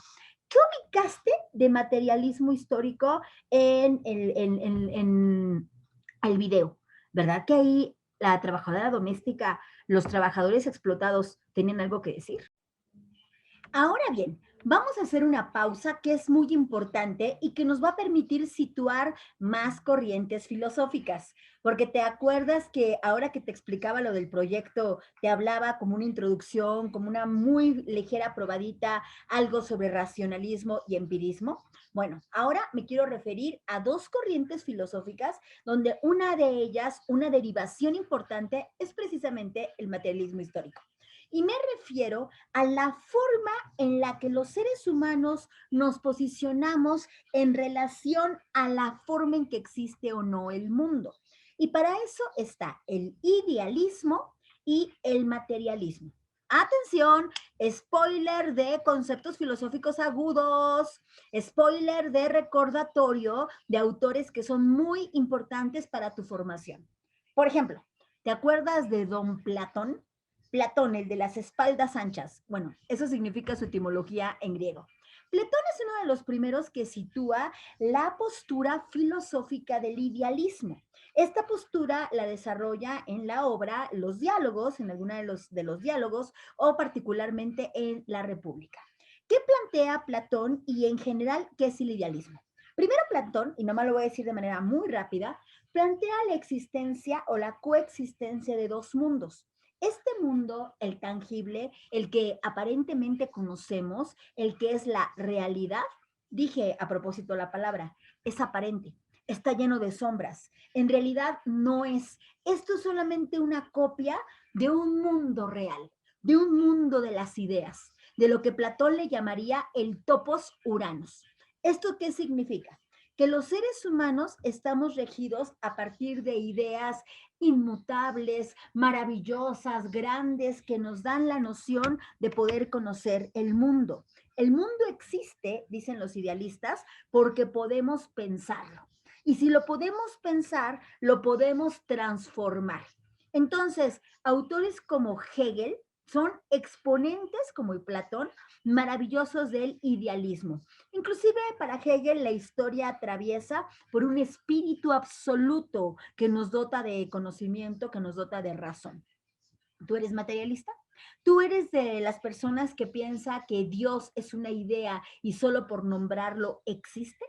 ¿Qué ubicaste de materialismo histórico en el video? ¿Verdad que ahí la trabajadora doméstica, los trabajadores explotados tenían algo que decir? Ahora bien, vamos a hacer una pausa que es muy importante y que nos va a permitir situar más corrientes filosóficas, porque te acuerdas que ahora que te explicaba lo del proyecto, te hablaba como una introducción, como una muy ligera probadita, algo sobre racionalismo y empirismo. Bueno, ahora me quiero referir a dos corrientes filosóficas donde una de ellas, una derivación importante, es precisamente el materialismo histórico. Y me refiero a la forma en la que los seres humanos nos posicionamos en relación a la forma en que existe o no el mundo. Y para eso está el idealismo y el materialismo. Atención, spoiler de conceptos filosóficos agudos, spoiler de recordatorio de autores que son muy importantes para tu formación. Por ejemplo, ¿te acuerdas de Don Platón? Platón, el de las espaldas anchas. Bueno, eso significa su etimología en griego. Platón es uno de los primeros que sitúa la postura filosófica del idealismo. Esta postura la desarrolla en la obra Los Diálogos, en alguna de los diálogos, o particularmente en La República. ¿Qué plantea Platón y en general qué es el idealismo? Primero Platón, y nomás lo voy a decir de manera muy rápida, plantea la existencia o la coexistencia de dos mundos. Este mundo, el tangible, el que aparentemente conocemos, el que es la realidad, dije a propósito la palabra, es aparente, está lleno de sombras. En realidad no es. Esto es solamente una copia de un mundo real, de un mundo de las ideas, de lo que Platón le llamaría el topos uranos. ¿Esto qué significa? Que los seres humanos estamos regidos a partir de ideas inmutables, maravillosas, grandes, que nos dan la noción de poder conocer el mundo. El mundo existe, dicen los idealistas, porque podemos pensarlo. Y si lo podemos pensar, lo podemos transformar. Entonces, autores como Hegel son exponentes, como Platón, maravillosos del idealismo. Inclusive para Hegel la historia atraviesa por un espíritu absoluto que nos dota de conocimiento, que nos dota de razón. ¿Tú eres materialista? ¿Tú eres de las personas que piensa que Dios es una idea y solo por nombrarlo existe?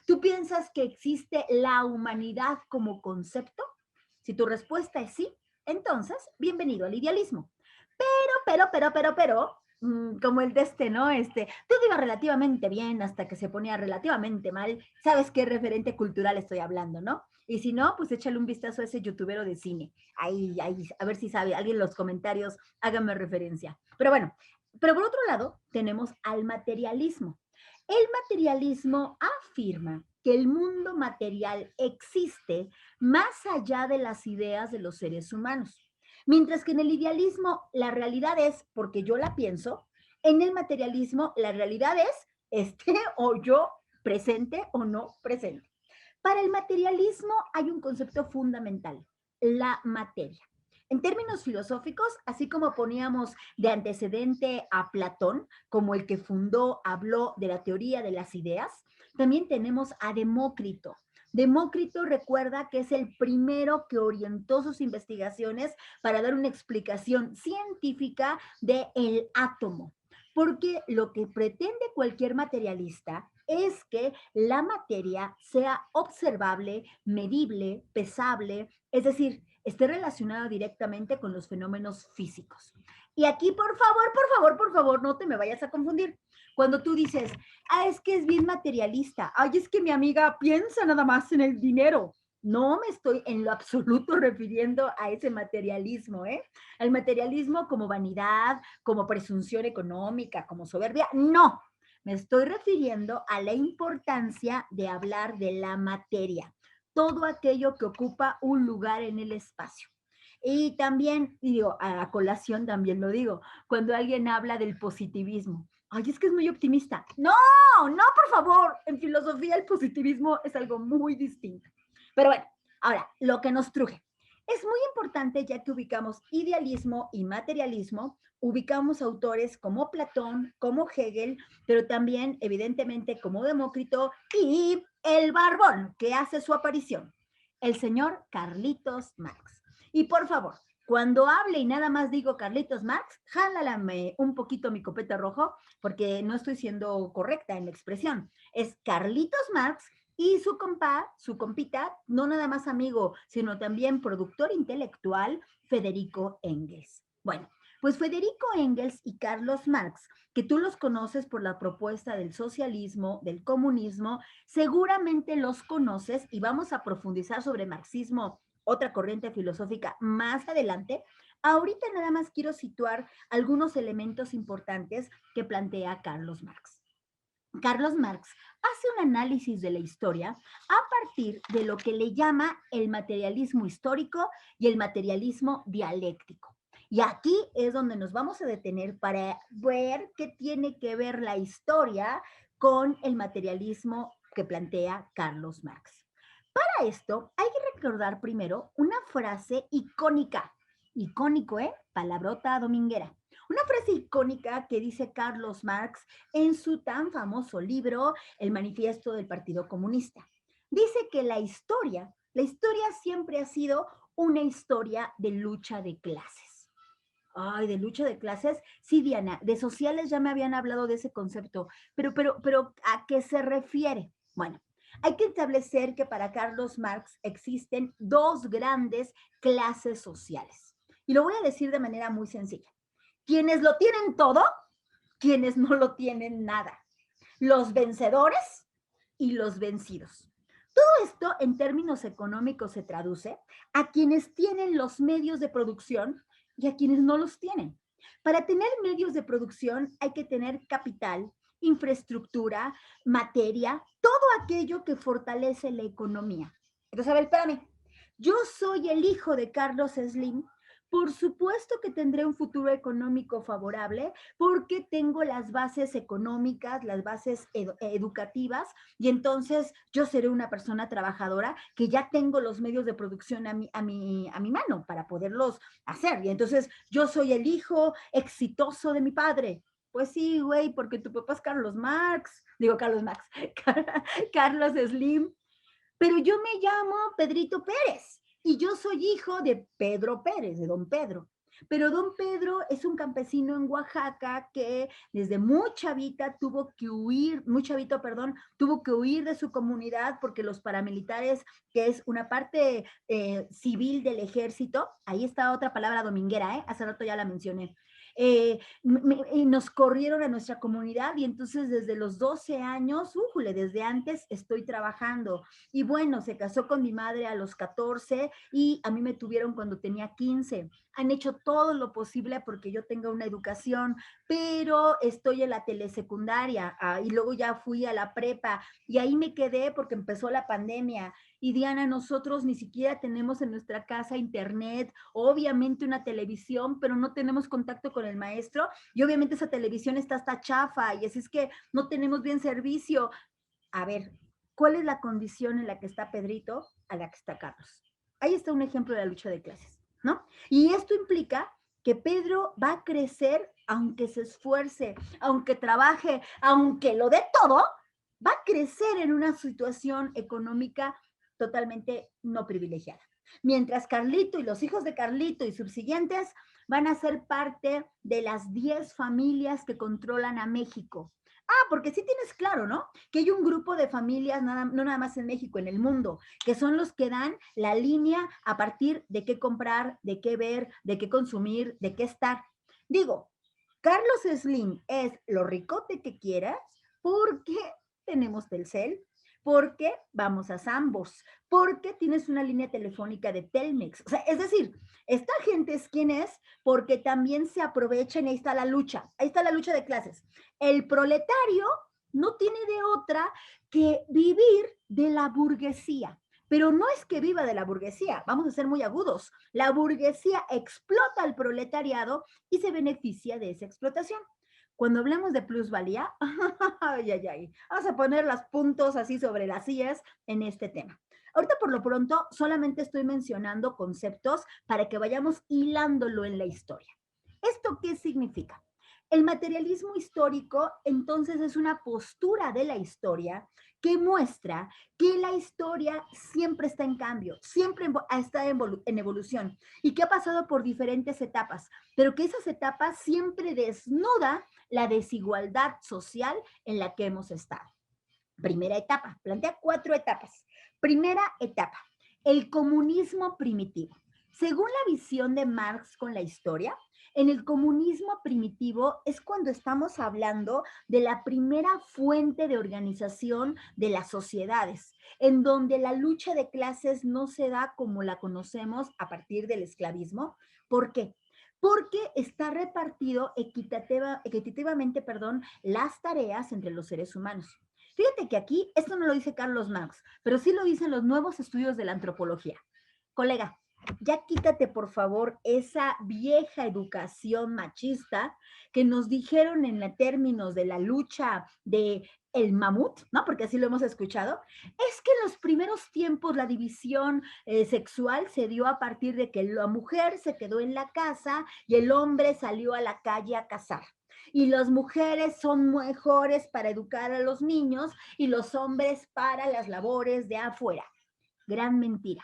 ¿Tú piensas que existe la humanidad como concepto? Si tu respuesta es sí, entonces, bienvenido al idealismo. Pero, como el de ¿no? Todo iba relativamente bien hasta que se ponía relativamente mal. ¿Sabes qué referente cultural estoy hablando, no? Y si no, pues échale un vistazo a ese youtubero de cine. Ahí, a ver si sabe, alguien en los comentarios, háganme referencia. Pero bueno, pero por otro lado, tenemos al materialismo. El materialismo afirma que el mundo material existe más allá de las ideas de los seres humanos. Mientras que en el idealismo la realidad es porque yo la pienso En el materialismo, la realidad es esté o yo presente o no presente. Para el materialismo hay un concepto fundamental, la materia. En términos filosóficos, así como poníamos de antecedente a Platón, como el que fundó, habló de la teoría de las ideas, también tenemos a Demócrito. Demócrito recuerda que es el primero que orientó sus investigaciones para dar una explicación científica del átomo, porque lo que pretende cualquier materialista es que la materia sea observable, medible, pesable, es decir, esté relacionada directamente con los fenómenos físicos. Y aquí, por favor, no te me vayas a confundir. Cuando tú dices, es que es bien materialista, es que mi amiga piensa nada más en el dinero. No me estoy en lo absoluto refiriendo a ese materialismo, ¿eh? El materialismo como vanidad, como presunción económica, como soberbia, no. Me estoy refiriendo a la importancia de hablar de la materia, todo aquello que ocupa un lugar en el espacio. Y también, digo, a colación también lo digo, cuando alguien habla del positivismo, es que es muy optimista. No, no, por favor, en filosofía el positivismo es algo muy distinto. Pero bueno, ahora, lo que nos truje. Es muy importante ya que ubicamos idealismo y materialismo, ubicamos autores como Platón, como Hegel, pero también evidentemente como Demócrito y el barbón que hace su aparición, el señor Carlitos Marx. Y por favor, cuando hable y nada más digo Carlitos Marx, jálame un poquito mi copete rojo, porque no estoy siendo correcta en la expresión. Es Carlitos Marx y su compa, su compita, no nada más amigo, sino también productor intelectual, Federico Engels. Bueno, pues Federico Engels y Carlos Marx, que tú los conoces por la propuesta del socialismo, del comunismo, seguramente los conoces y vamos a profundizar sobre marxismo, otra corriente filosófica más adelante. Ahorita nada más quiero situar algunos elementos importantes que plantea Carlos Marx. Carlos Marx hace un análisis de la historia a partir de lo que le llama el materialismo histórico y el materialismo dialéctico. Y aquí es donde nos vamos a detener para ver qué tiene que ver la historia con el materialismo que plantea Carlos Marx. Para esto hay que recordar primero una frase icónica. Icónico, ¿eh? Palabrota dominguera. Una frase icónica que dice Carlos Marx en su tan famoso libro El Manifiesto del Partido Comunista. Dice que la historia siempre ha sido una historia de lucha de clases. De lucha de clases. Sí, Diana, de sociales ya me habían hablado de ese concepto, pero ¿a qué se refiere? Bueno, hay que establecer que para Carlos Marx existen dos grandes clases sociales. Y lo voy a decir de manera muy sencilla. Quienes lo tienen todo, quienes no lo tienen nada. Los vencedores y los vencidos. Todo esto en términos económicos se traduce a quienes tienen los medios de producción y a quienes no los tienen. Para tener medios de producción hay que tener capital, infraestructura, materia, todo aquello que fortalece la economía. Entonces, a ver, espérame. Yo soy el hijo de Carlos Slim. Por supuesto que tendré un futuro económico favorable porque tengo las bases económicas, las bases educativas y entonces yo seré una persona trabajadora que ya tengo los medios de producción a mi mano para poderlos hacer. Y entonces yo soy el hijo exitoso de mi padre. Pues sí, güey, porque tu papá es Carlos Marx, Carlos Slim, pero yo me llamo Pedrito Pérez y yo soy hijo de Pedro Pérez, de don Pedro. Pero don Pedro es un campesino en Oaxaca que desde muy chavita tuvo que huir de su comunidad porque los paramilitares, que es una parte civil del ejército, ahí está otra palabra dominguera, hace rato ya la mencioné, nos corrieron a nuestra comunidad y entonces desde los 12 años, desde antes estoy trabajando. Y bueno, se casó con mi madre a los 14 y a mí me tuvieron cuando tenía 15. Han hecho todo lo posible porque yo tenga una educación, pero estoy en la telesecundaria y luego ya fui a la prepa y ahí me quedé porque empezó la pandemia Y Diana, nosotros ni siquiera tenemos en nuestra casa internet, obviamente una televisión, pero no tenemos contacto con el maestro y obviamente esa televisión está hasta chafa y así es que no tenemos bien servicio. A ver, ¿cuál es la condición en la que está Pedrito a la que está Carlos? Ahí está un ejemplo de la lucha de clases, ¿no? Y esto implica que Pedro va a crecer aunque se esfuerce, aunque trabaje, aunque lo dé todo, va a crecer en una situación económica totalmente no privilegiada. Mientras Carlito y los hijos de Carlito y subsiguientes van a ser parte de las 10 familias que controlan a México. Ah, porque sí tienes claro, ¿no? Que hay un grupo de familias, no nada más en México, en el mundo, que son los que dan la línea a partir de qué comprar, de qué ver, de qué consumir, de qué estar. Digo, Carlos Slim es lo ricote que quieras porque tenemos Telcel, porque vamos a Sambors, porque tienes una línea telefónica de Telmex. O sea, es decir, esta gente es quien es porque también se aprovechan y ahí está la lucha de clases. El proletario no tiene de otra que vivir de la burguesía. Pero no es que viva de la burguesía, vamos a ser muy agudos. La burguesía explota al proletariado y se beneficia de esa explotación. Cuando hablamos de plusvalía, ay, ay, ay, vamos a poner los puntos así sobre las sillas en este tema. Ahorita por lo pronto solamente estoy mencionando conceptos para que vayamos hilándolo en la historia. ¿Esto qué significa? El materialismo histórico entonces es una postura de la historia que muestra que la historia siempre está en cambio, siempre está en evolución y que ha pasado por diferentes etapas, pero que esas etapas siempre desnuda la desigualdad social en la que hemos estado. Primera etapa, plantea 4 etapas. Primera etapa, el comunismo primitivo. Según la visión de Marx con la historia, en el comunismo primitivo es cuando estamos hablando de la primera fuente de organización de las sociedades, en donde la lucha de clases no se da como la conocemos a partir del esclavismo. ¿Por qué? Porque está repartido equitativamente, las tareas entre los seres humanos. Fíjate que aquí, esto no lo dice Carlos Marx, pero sí lo dicen los nuevos estudios de la antropología. Colega, ya quítate por favor esa vieja educación machista que nos dijeron en términos de la lucha de el mamut, ¿no? Porque así lo hemos escuchado. Es que en los primeros tiempos la división sexual se dio a partir de que la mujer se quedó en la casa y el hombre salió a la calle a cazar. Y las mujeres son mejores para educar a los niños y los hombres para las labores de afuera. Gran mentira.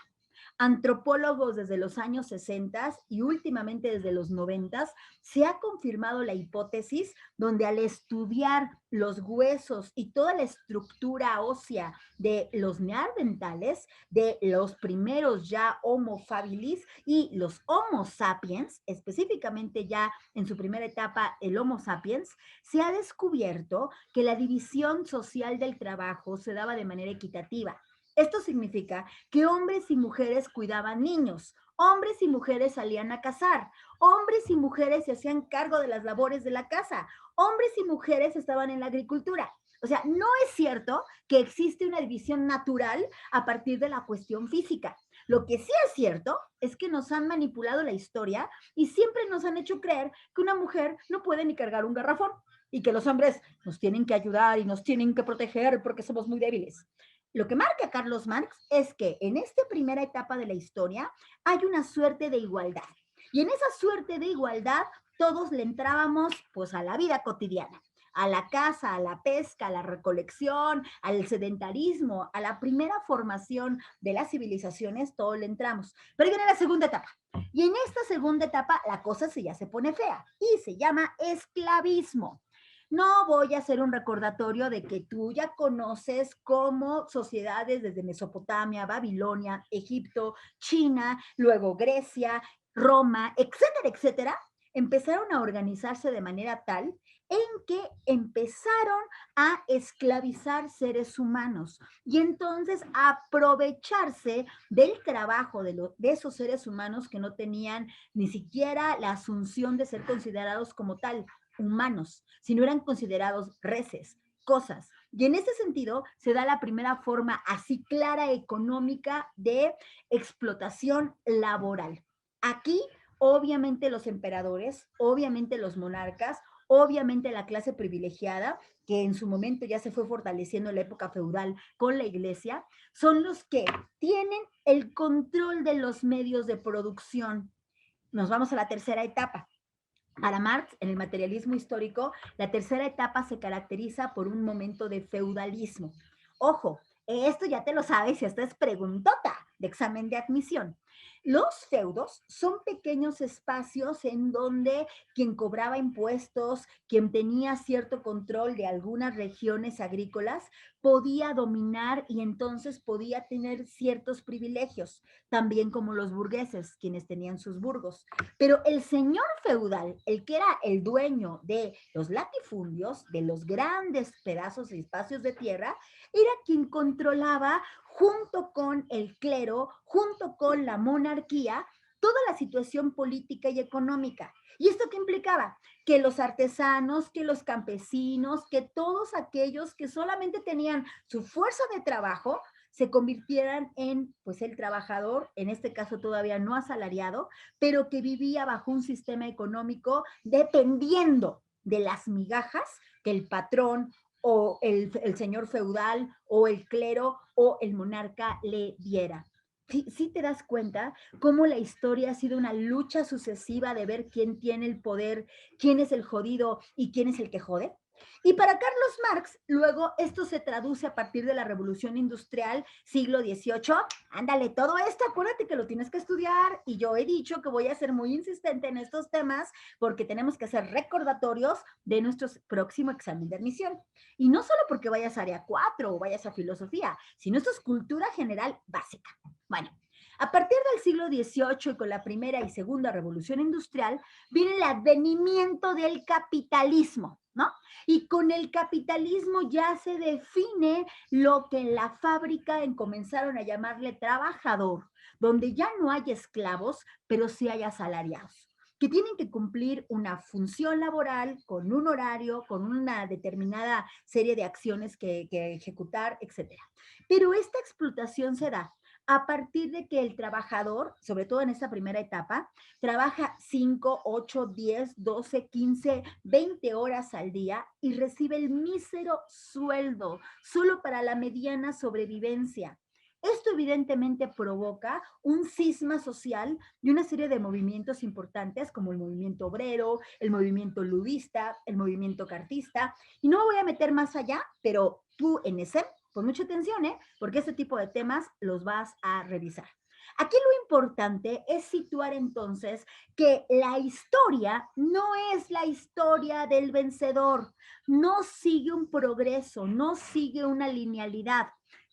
Antropólogos desde los años 60 y últimamente desde los 90 se ha confirmado la hipótesis donde al estudiar los huesos y toda la estructura ósea de los neandertales, de los primeros ya Homo habilis y los Homo sapiens, específicamente ya en su primera etapa el Homo sapiens, se ha descubierto que la división social del trabajo se daba de manera equitativa. Esto significa que hombres y mujeres cuidaban niños, hombres y mujeres salían a cazar, hombres y mujeres se hacían cargo de las labores de la casa, hombres y mujeres estaban en la agricultura. O sea, no es cierto que existe una división natural a partir de la cuestión física. Lo que sí es cierto es que nos han manipulado la historia y siempre nos han hecho creer que una mujer no puede ni cargar un garrafón y que los hombres nos tienen que ayudar y nos tienen que proteger porque somos muy débiles. Lo que marca Carlos Marx es que en esta primera etapa de la historia hay una suerte de igualdad. Y en esa suerte de igualdad todos le entrábamos pues a la vida cotidiana, a la caza, a la pesca, a la recolección, al sedentarismo, a la primera formación de las civilizaciones, todos le entramos. Pero viene la segunda etapa. Y en esta segunda etapa la cosa ya se pone fea y se llama esclavismo. No voy a hacer un recordatorio de que tú ya conoces cómo sociedades desde Mesopotamia, Babilonia, Egipto, China, luego Grecia, Roma, etcétera, etcétera, empezaron a organizarse de manera tal en que empezaron a esclavizar seres humanos y entonces a aprovecharse del trabajo de esos seres humanos que no tenían ni siquiera la asunción de ser considerados como tal humanos, si no eran considerados reses, cosas. Y en ese sentido se da la primera forma así clara económica de explotación laboral. Aquí, obviamente los emperadores, obviamente los monarcas, obviamente la clase privilegiada, que en su momento ya se fue fortaleciendo en la época feudal con la iglesia, son los que tienen el control de los medios de producción. Nos vamos a la tercera etapa. Para Marx, en el materialismo histórico, la tercera etapa se caracteriza por un momento de feudalismo. Ojo, esto ya te lo sabes, esta es preguntota de examen de admisión. Los feudos son pequeños espacios en donde quien cobraba impuestos, quien tenía cierto control de algunas regiones agrícolas, podía dominar y entonces podía tener ciertos privilegios, también como los burgueses, quienes tenían sus burgos. Pero el señor feudal, el que era el dueño de los latifundios, de los grandes pedazos y espacios de tierra, era quien controlaba junto con el clero, junto con la monarquía, toda la situación política y económica. ¿Y esto qué implicaba? Que los artesanos, que los campesinos, que todos aquellos que solamente tenían su fuerza de trabajo, se convirtieran en, pues, el trabajador, en este caso todavía no asalariado, pero que vivía bajo un sistema económico dependiendo de las migajas que el patrón o el señor feudal o el clero o el monarca le diera. Sí te das cuenta cómo la historia ha sido una lucha sucesiva de ver quién tiene el poder, quién es el jodido y quién es el que jode. Y para Carlos Marx, luego esto se traduce a partir de la Revolución Industrial, siglo XVIII. Ándale, todo esto, acuérdate que lo tienes que estudiar y yo he dicho que voy a ser muy insistente en estos temas porque tenemos que hacer recordatorios de nuestro próximo examen de admisión. Y no solo porque vayas a área 4 o vayas a filosofía, sino esto es cultura general básica. Bueno, a partir del siglo XVIII y con la primera y segunda revolución industrial, viene el advenimiento del capitalismo, ¿no? Y con el capitalismo ya se define lo que en la fábrica comenzaron a llamarle trabajador, donde ya no hay esclavos, pero sí hay asalariados que tienen que cumplir una función laboral con un horario, con una determinada serie de acciones que ejecutar, etcétera. Pero esta explotación se da a partir de que el trabajador, sobre todo en esta primera etapa, trabaja 5, 8, 10, 12, 15, 20 horas al día y recibe el mísero sueldo solo para la mediana sobrevivencia. Esto evidentemente provoca un cisma social y una serie de movimientos importantes como el movimiento obrero, el movimiento ludista, el movimiento cartista. Y no me voy a meter más allá, pero tú en ese, pon mucha atención, porque este tipo de temas los vas a revisar. Aquí lo importante es situar entonces que la historia no es la historia del vencedor, no sigue un progreso, no sigue una linealidad.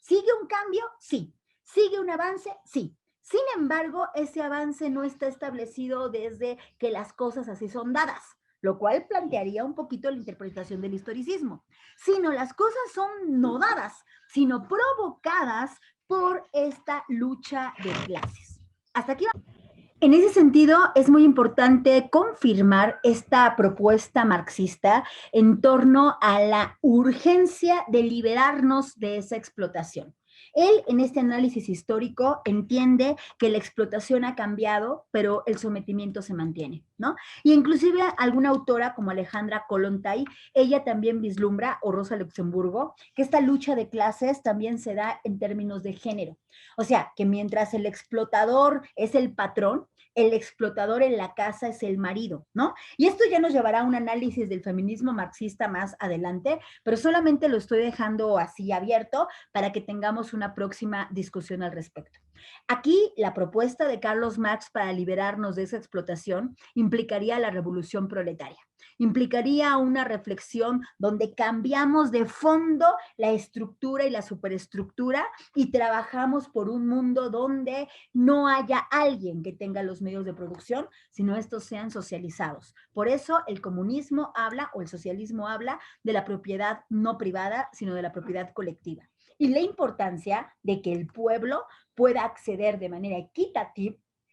¿Sigue un cambio? Sí. ¿Sigue un avance? Sí. Sin embargo, ese avance no está establecido desde que las cosas así son dadas, lo cual plantearía un poquito la interpretación del historicismo, sino las cosas son no dadas, sino provocadas por esta lucha de clases. Hasta aquí va. En ese sentido, es muy importante confirmar esta propuesta marxista en torno a la urgencia de liberarnos de esa explotación. Él, en este análisis histórico, entiende que la explotación ha cambiado, pero el sometimiento se mantiene, ¿no? Y inclusive alguna autora como Alejandra Kollontai, ella también vislumbra, o Rosa Luxemburgo, que esta lucha de clases también se da en términos de género. O sea, que mientras el explotador es el patrón, el explotador en la casa es el marido, ¿no? Y esto ya nos llevará a un análisis del feminismo marxista más adelante, pero solamente lo estoy dejando así abierto para que tengamos una próxima discusión al respecto. Aquí la propuesta de Carlos Marx para liberarnos de esa explotación implicaría la revolución proletaria, implicaría una reflexión donde cambiamos de fondo la estructura y la superestructura y trabajamos por un mundo donde no haya alguien que tenga los medios de producción, sino estos sean socializados. Por eso el comunismo habla, o el socialismo habla, de la propiedad no privada, sino de la propiedad colectiva. Y la importancia de que el pueblo pueda acceder de manera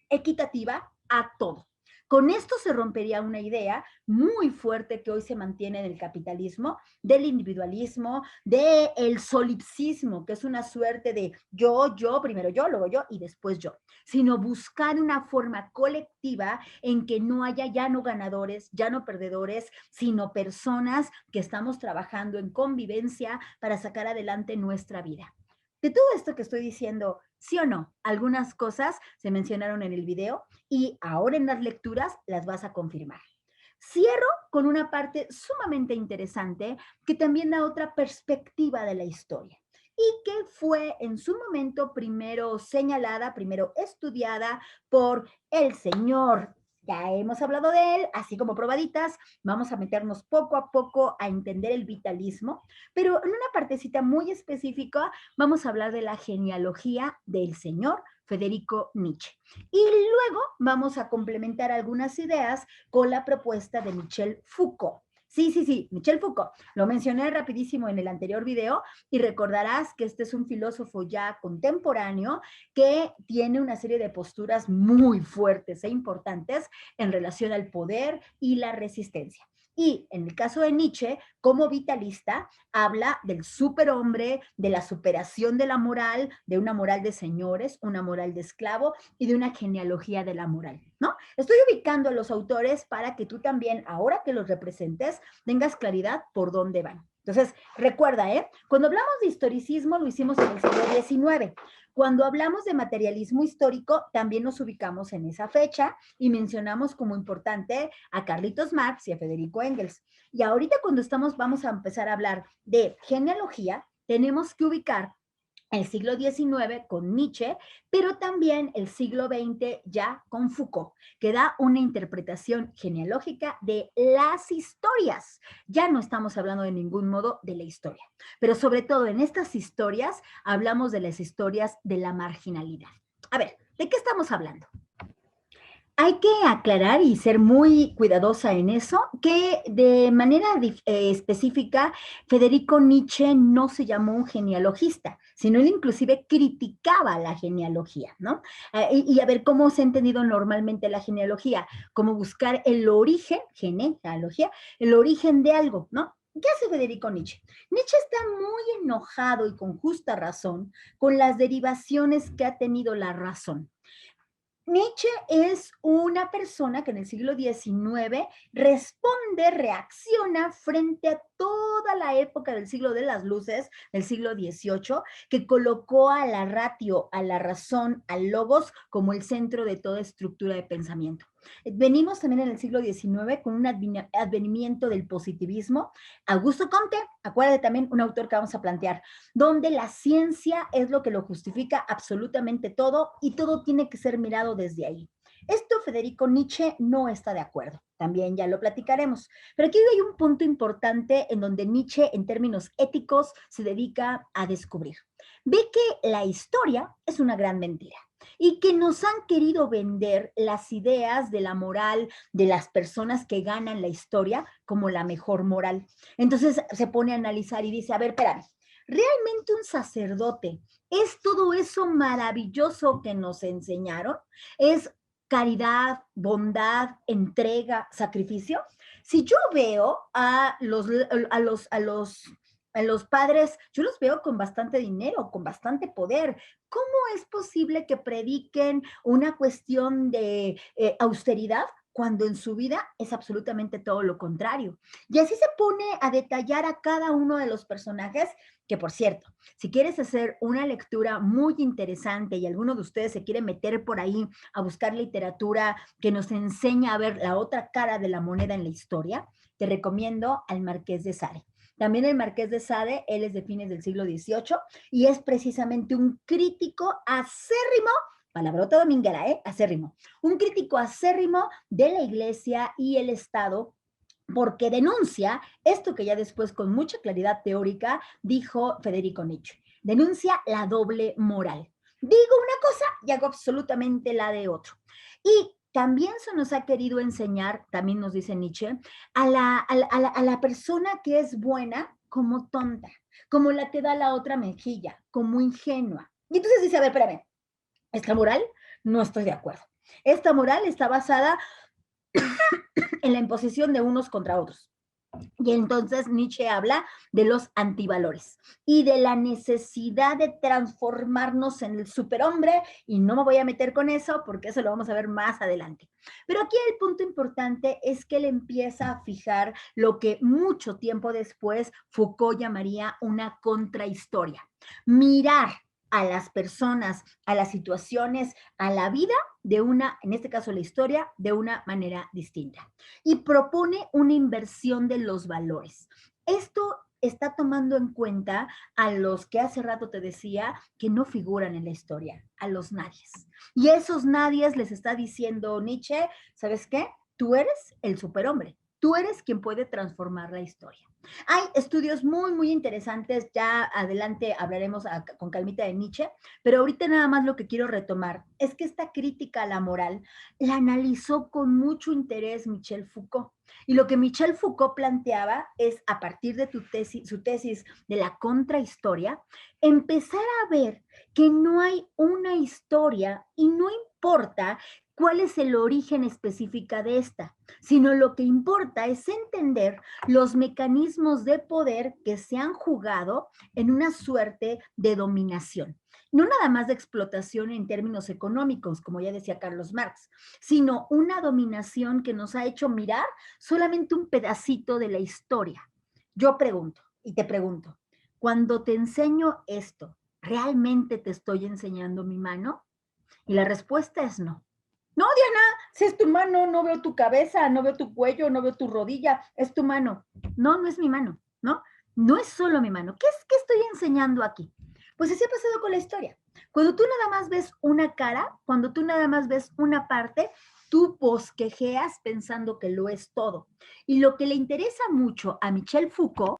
equitativa a todo. Con esto se rompería una idea muy fuerte que hoy se mantiene en el capitalismo, del individualismo, del solipsismo, que es una suerte de yo, primero yo, luego yo y después yo, sino buscar una forma colectiva en que no haya ya no ganadores, ya no perdedores, sino personas que estamos trabajando en convivencia para sacar adelante nuestra vida. De todo esto que estoy diciendo, sí o no, algunas cosas se mencionaron en el video y ahora en las lecturas las vas a confirmar. Cierro con una parte sumamente interesante que también da otra perspectiva de la historia y que fue en su momento primero señalada, primero estudiada por el señor. Ya hemos hablado de él, así como probaditas, vamos a meternos poco a poco a entender el vitalismo, pero en una partecita muy específica vamos a hablar de la genealogía del señor Federico Nietzsche. Y luego vamos a complementar algunas ideas con la propuesta de Michel Foucault. Sí, Michel Foucault. Lo mencioné rapidísimo en el anterior video y recordarás que este es un filósofo ya contemporáneo que tiene una serie de posturas muy fuertes e importantes en relación al poder y la resistencia. Y en el caso de Nietzsche, como vitalista, habla del superhombre, de la superación de la moral, de una moral de señores, una moral de esclavo y de una genealogía de la moral, ¿no? Estoy ubicando a los autores para que tú también, ahora que los representes, tengas claridad por dónde van. Entonces, recuerda, cuando hablamos de historicismo, lo hicimos en el siglo XIX. Cuando hablamos de materialismo histórico, también nos ubicamos en esa fecha y mencionamos como importante a Carlitos Marx y a Federico Engels. Y ahorita cuando vamos a empezar a hablar de genealogía, tenemos que ubicar el siglo XIX con Nietzsche, pero también el siglo XX ya con Foucault, que da una interpretación genealógica de las historias. Ya no estamos hablando de ningún modo de la historia, pero sobre todo en estas historias hablamos de las historias de la marginalidad. A ver, ¿de qué estamos hablando? Hay que aclarar y ser muy cuidadosa en eso, que de manera específica, Federico Nietzsche no se llamó un genealogista, sino él inclusive criticaba la genealogía, ¿no? Y a ver cómo se ha entendido normalmente la genealogía, como buscar el origen, genealogía, el origen de algo, ¿no? ¿Qué hace Federico Nietzsche? Nietzsche está muy enojado y con justa razón con las derivaciones que ha tenido la razón. Nietzsche es una persona que en el siglo XIX responde, reacciona frente a toda la época del siglo de las luces, del siglo XVIII, que colocó a la ratio, a la razón, al logos como el centro de toda estructura de pensamiento. Venimos también en el siglo XIX con un advenimiento del positivismo. Augusto Comte, acuérdate también un autor que vamos a plantear, donde la ciencia es lo que lo justifica absolutamente todo y todo tiene que ser mirado desde ahí. Esto Federico Nietzsche no está de acuerdo, también ya lo platicaremos, pero aquí hay un punto importante en donde Nietzsche en términos éticos se dedica a descubrir. Ve que la historia es una gran mentira y que nos han querido vender las ideas de la moral de las personas que ganan la historia como la mejor moral. Entonces se pone a analizar y dice, a ver, espérame, ¿realmente un sacerdote es todo eso maravilloso que nos enseñaron? ¿Es caridad, bondad, entrega, sacrificio? Si yo veo a los padres, yo los veo con bastante dinero, con bastante poder. ¿Cómo es posible que prediquen una cuestión de austeridad cuando en su vida es absolutamente todo lo contrario? Y así se pone a detallar a cada uno de los personajes, que por cierto, si quieres hacer una lectura muy interesante y alguno de ustedes se quiere meter por ahí a buscar literatura que nos enseña a ver la otra cara de la moneda en la historia, te recomiendo al Marqués de Sade. También el Marqués de Sade, él es de fines del siglo XVIII y es precisamente un crítico acérrimo, palabrota dominguera, acérrimo, un crítico acérrimo de la Iglesia y el Estado, porque denuncia esto que ya después con mucha claridad teórica dijo Federico Nietzsche, denuncia la doble moral. Digo una cosa y hago absolutamente la de otro. Y también se nos ha querido enseñar, también nos dice Nietzsche, a la persona que es buena como tonta, como la que da la otra mejilla, como ingenua. Y entonces dice, a ver, espérame, esta moral no estoy de acuerdo. Esta moral está basada en la imposición de unos contra otros. Y entonces Nietzsche habla de los antivalores y de la necesidad de transformarnos en el superhombre, y no me voy a meter con eso porque eso lo vamos a ver más adelante. Pero aquí el punto importante es que él empieza a fijar lo que mucho tiempo después Foucault llamaría una contrahistoria. Mirar a las personas, a las situaciones, a la vida de una, en este caso la historia, de una manera distinta. Y propone una inversión de los valores. Esto está tomando en cuenta a los que hace rato te decía que no figuran en la historia, a los nadies. Y esos nadies les está diciendo Nietzsche, ¿sabes qué? Tú eres el superhombre. Tú eres quien puede transformar la historia. Hay estudios muy, muy interesantes, ya adelante hablaremos con calmita de Nietzsche, pero ahorita nada más lo que quiero retomar es que esta crítica a la moral la analizó con mucho interés Michel Foucault. Y lo que Michel Foucault planteaba es, a partir de su tesis de la contrahistoria, empezar a ver que no hay una historia y no importa cuál es el origen específico de esta, sino lo que importa es entender los mecanismos de poder que se han jugado en una suerte de dominación. No nada más de explotación en términos económicos, como ya decía Carlos Marx, sino una dominación que nos ha hecho mirar solamente un pedacito de la historia. Yo pregunto, y te pregunto, cuando te enseño esto, ¿realmente te estoy enseñando mi mano? Y la respuesta es no. No, Diana, si es tu mano, no veo tu cabeza, no veo tu cuello, no veo tu rodilla, es tu mano. No, no es mi mano, ¿no? No es solo mi mano. ¿Qué estoy enseñando aquí? Pues así ha pasado con la historia. Cuando tú nada más ves una cara, cuando tú nada más ves una parte, tú bosquejeas pensando que lo es todo. Y lo que le interesa mucho a Michel Foucault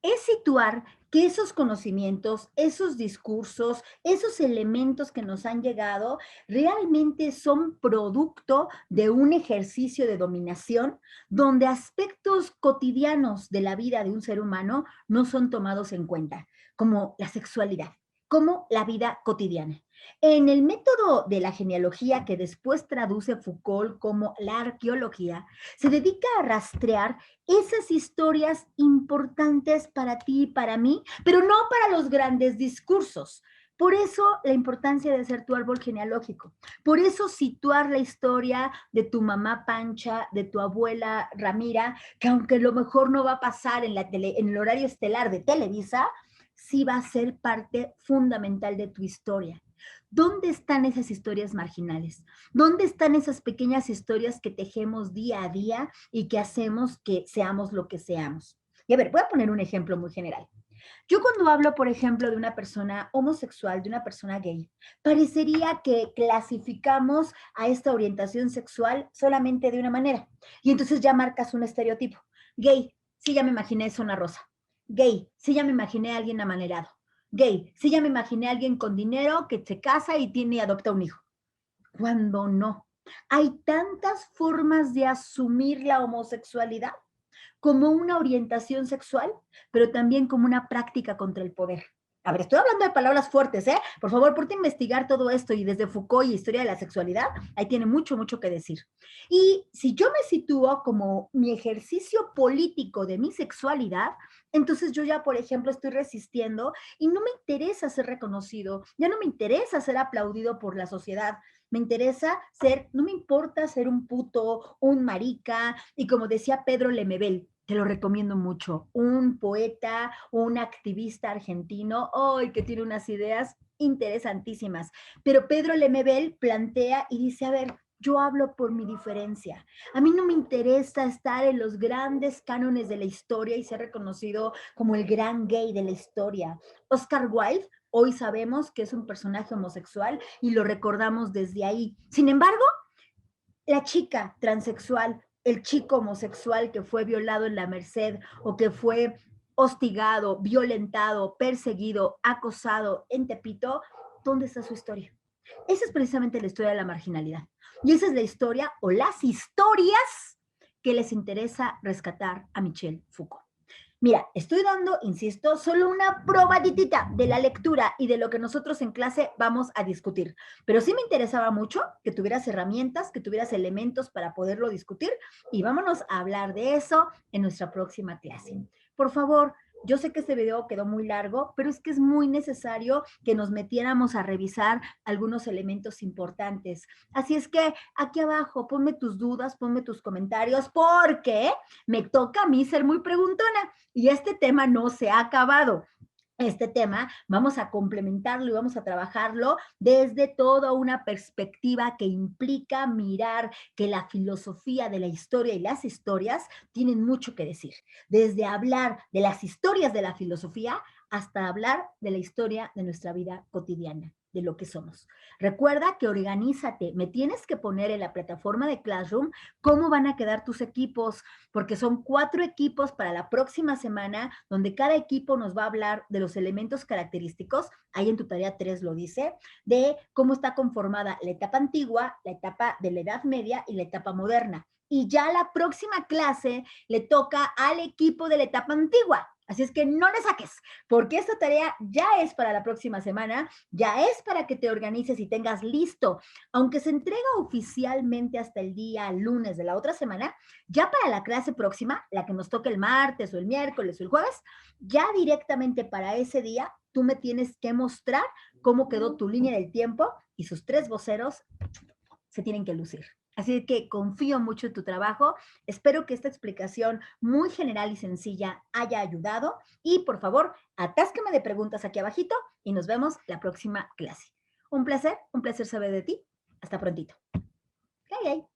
es situar que esos conocimientos, esos discursos, esos elementos que nos han llegado realmente son producto de un ejercicio de dominación donde aspectos cotidianos de la vida de un ser humano no son tomados en cuenta, como la sexualidad, como la vida cotidiana. En el método de la genealogía que después traduce Foucault como la arqueología, se dedica a rastrear esas historias importantes para ti y para mí, pero no para los grandes discursos. Por eso la importancia de hacer tu árbol genealógico. Por eso situar la historia de tu mamá Pancha, de tu abuela Ramira, que aunque lo mejor no va a pasar en el horario estelar de Televisa, sí va a ser parte fundamental de tu historia. ¿Dónde están esas historias marginales? ¿Dónde están esas pequeñas historias que tejemos día a día y que hacemos que seamos lo que seamos? Y a ver, voy a poner un ejemplo muy general. Yo cuando hablo, por ejemplo, de una persona homosexual, de una persona gay, parecería que clasificamos a esta orientación sexual solamente de una manera. Y entonces ya marcas un estereotipo. Gay, sí, ya me imaginé zona rosa. Gay, sí, ya me imaginé a alguien amanerado. Gay, sí, ya me imaginé a alguien con dinero que se casa y tiene y adopta un hijo. Cuando no. Hay tantas formas de asumir la homosexualidad como una orientación sexual, pero también como una práctica contra el poder. A ver, estoy hablando de palabras fuertes, ¿eh? Por favor, ponte a investigar todo esto y desde Foucault y Historia de la Sexualidad, ahí tiene mucho, mucho que decir. Y si yo me sitúo como mi ejercicio político de mi sexualidad, entonces yo ya, por ejemplo, estoy resistiendo y no me interesa ser reconocido, ya no me interesa ser aplaudido por la sociedad, me interesa ser, no me importa ser un puto, un marica, y como decía Pedro Lemebel, te lo recomiendo mucho, un poeta, un activista argentino, hoy que tiene unas ideas interesantísimas. Pero Pedro Lemebel plantea y dice, a ver, yo hablo por mi diferencia. A mí no me interesa estar en los grandes cánones de la historia y ser reconocido como el gran gay de la historia. Oscar Wilde, hoy sabemos que es un personaje homosexual y lo recordamos desde ahí. Sin embargo, la chica transexual, el chico homosexual que fue violado en la Merced o que fue hostigado, violentado, perseguido, acosado en Tepito, ¿dónde está su historia? Esa es precisamente la historia de la marginalidad. Y esa es la historia o las historias que les interesa rescatar a Michel Foucault. Mira, estoy dando, insisto, solo una probaditita de la lectura y de lo que nosotros en clase vamos a discutir. Pero sí me interesaba mucho que tuvieras herramientas, que tuvieras elementos para poderlo discutir y vámonos a hablar de eso en nuestra próxima clase. Por favor, yo sé que este video quedó muy largo, pero es que es muy necesario que nos metiéramos a revisar algunos elementos importantes. Así es que aquí abajo ponme tus dudas, ponme tus comentarios, porque me toca a mí ser muy preguntona y este tema no se ha acabado. Este tema vamos a complementarlo y vamos a trabajarlo desde toda una perspectiva que implica mirar que la filosofía de la historia y las historias tienen mucho que decir. Desde hablar de las historias de la filosofía hasta hablar de la historia de nuestra vida cotidiana, de lo que somos. Recuerda que organízate, me tienes que poner en la plataforma de Classroom cómo van a quedar tus equipos, porque son 4 equipos para la próxima semana, donde cada equipo nos va a hablar de los elementos característicos, ahí en tu tarea 3 lo dice, de cómo está conformada la etapa antigua, la etapa de la Edad Media y la etapa moderna. Y ya la próxima clase le toca al equipo de la etapa antigua. Así es que no le saques, porque esta tarea ya es para la próxima semana, ya es para que te organices y tengas listo. Aunque se entrega oficialmente hasta el día lunes de la otra semana, ya para la clase próxima, la que nos toque el martes o el miércoles o el jueves, ya directamente para ese día, tú me tienes que mostrar cómo quedó tu línea del tiempo y sus 3 voceros se tienen que lucir. Así que confío mucho en tu trabajo. Espero que esta explicación muy general y sencilla haya ayudado. Y por favor, atáscame de preguntas aquí abajito y nos vemos la próxima clase. Un placer saber de ti. Hasta prontito. Hey, hey.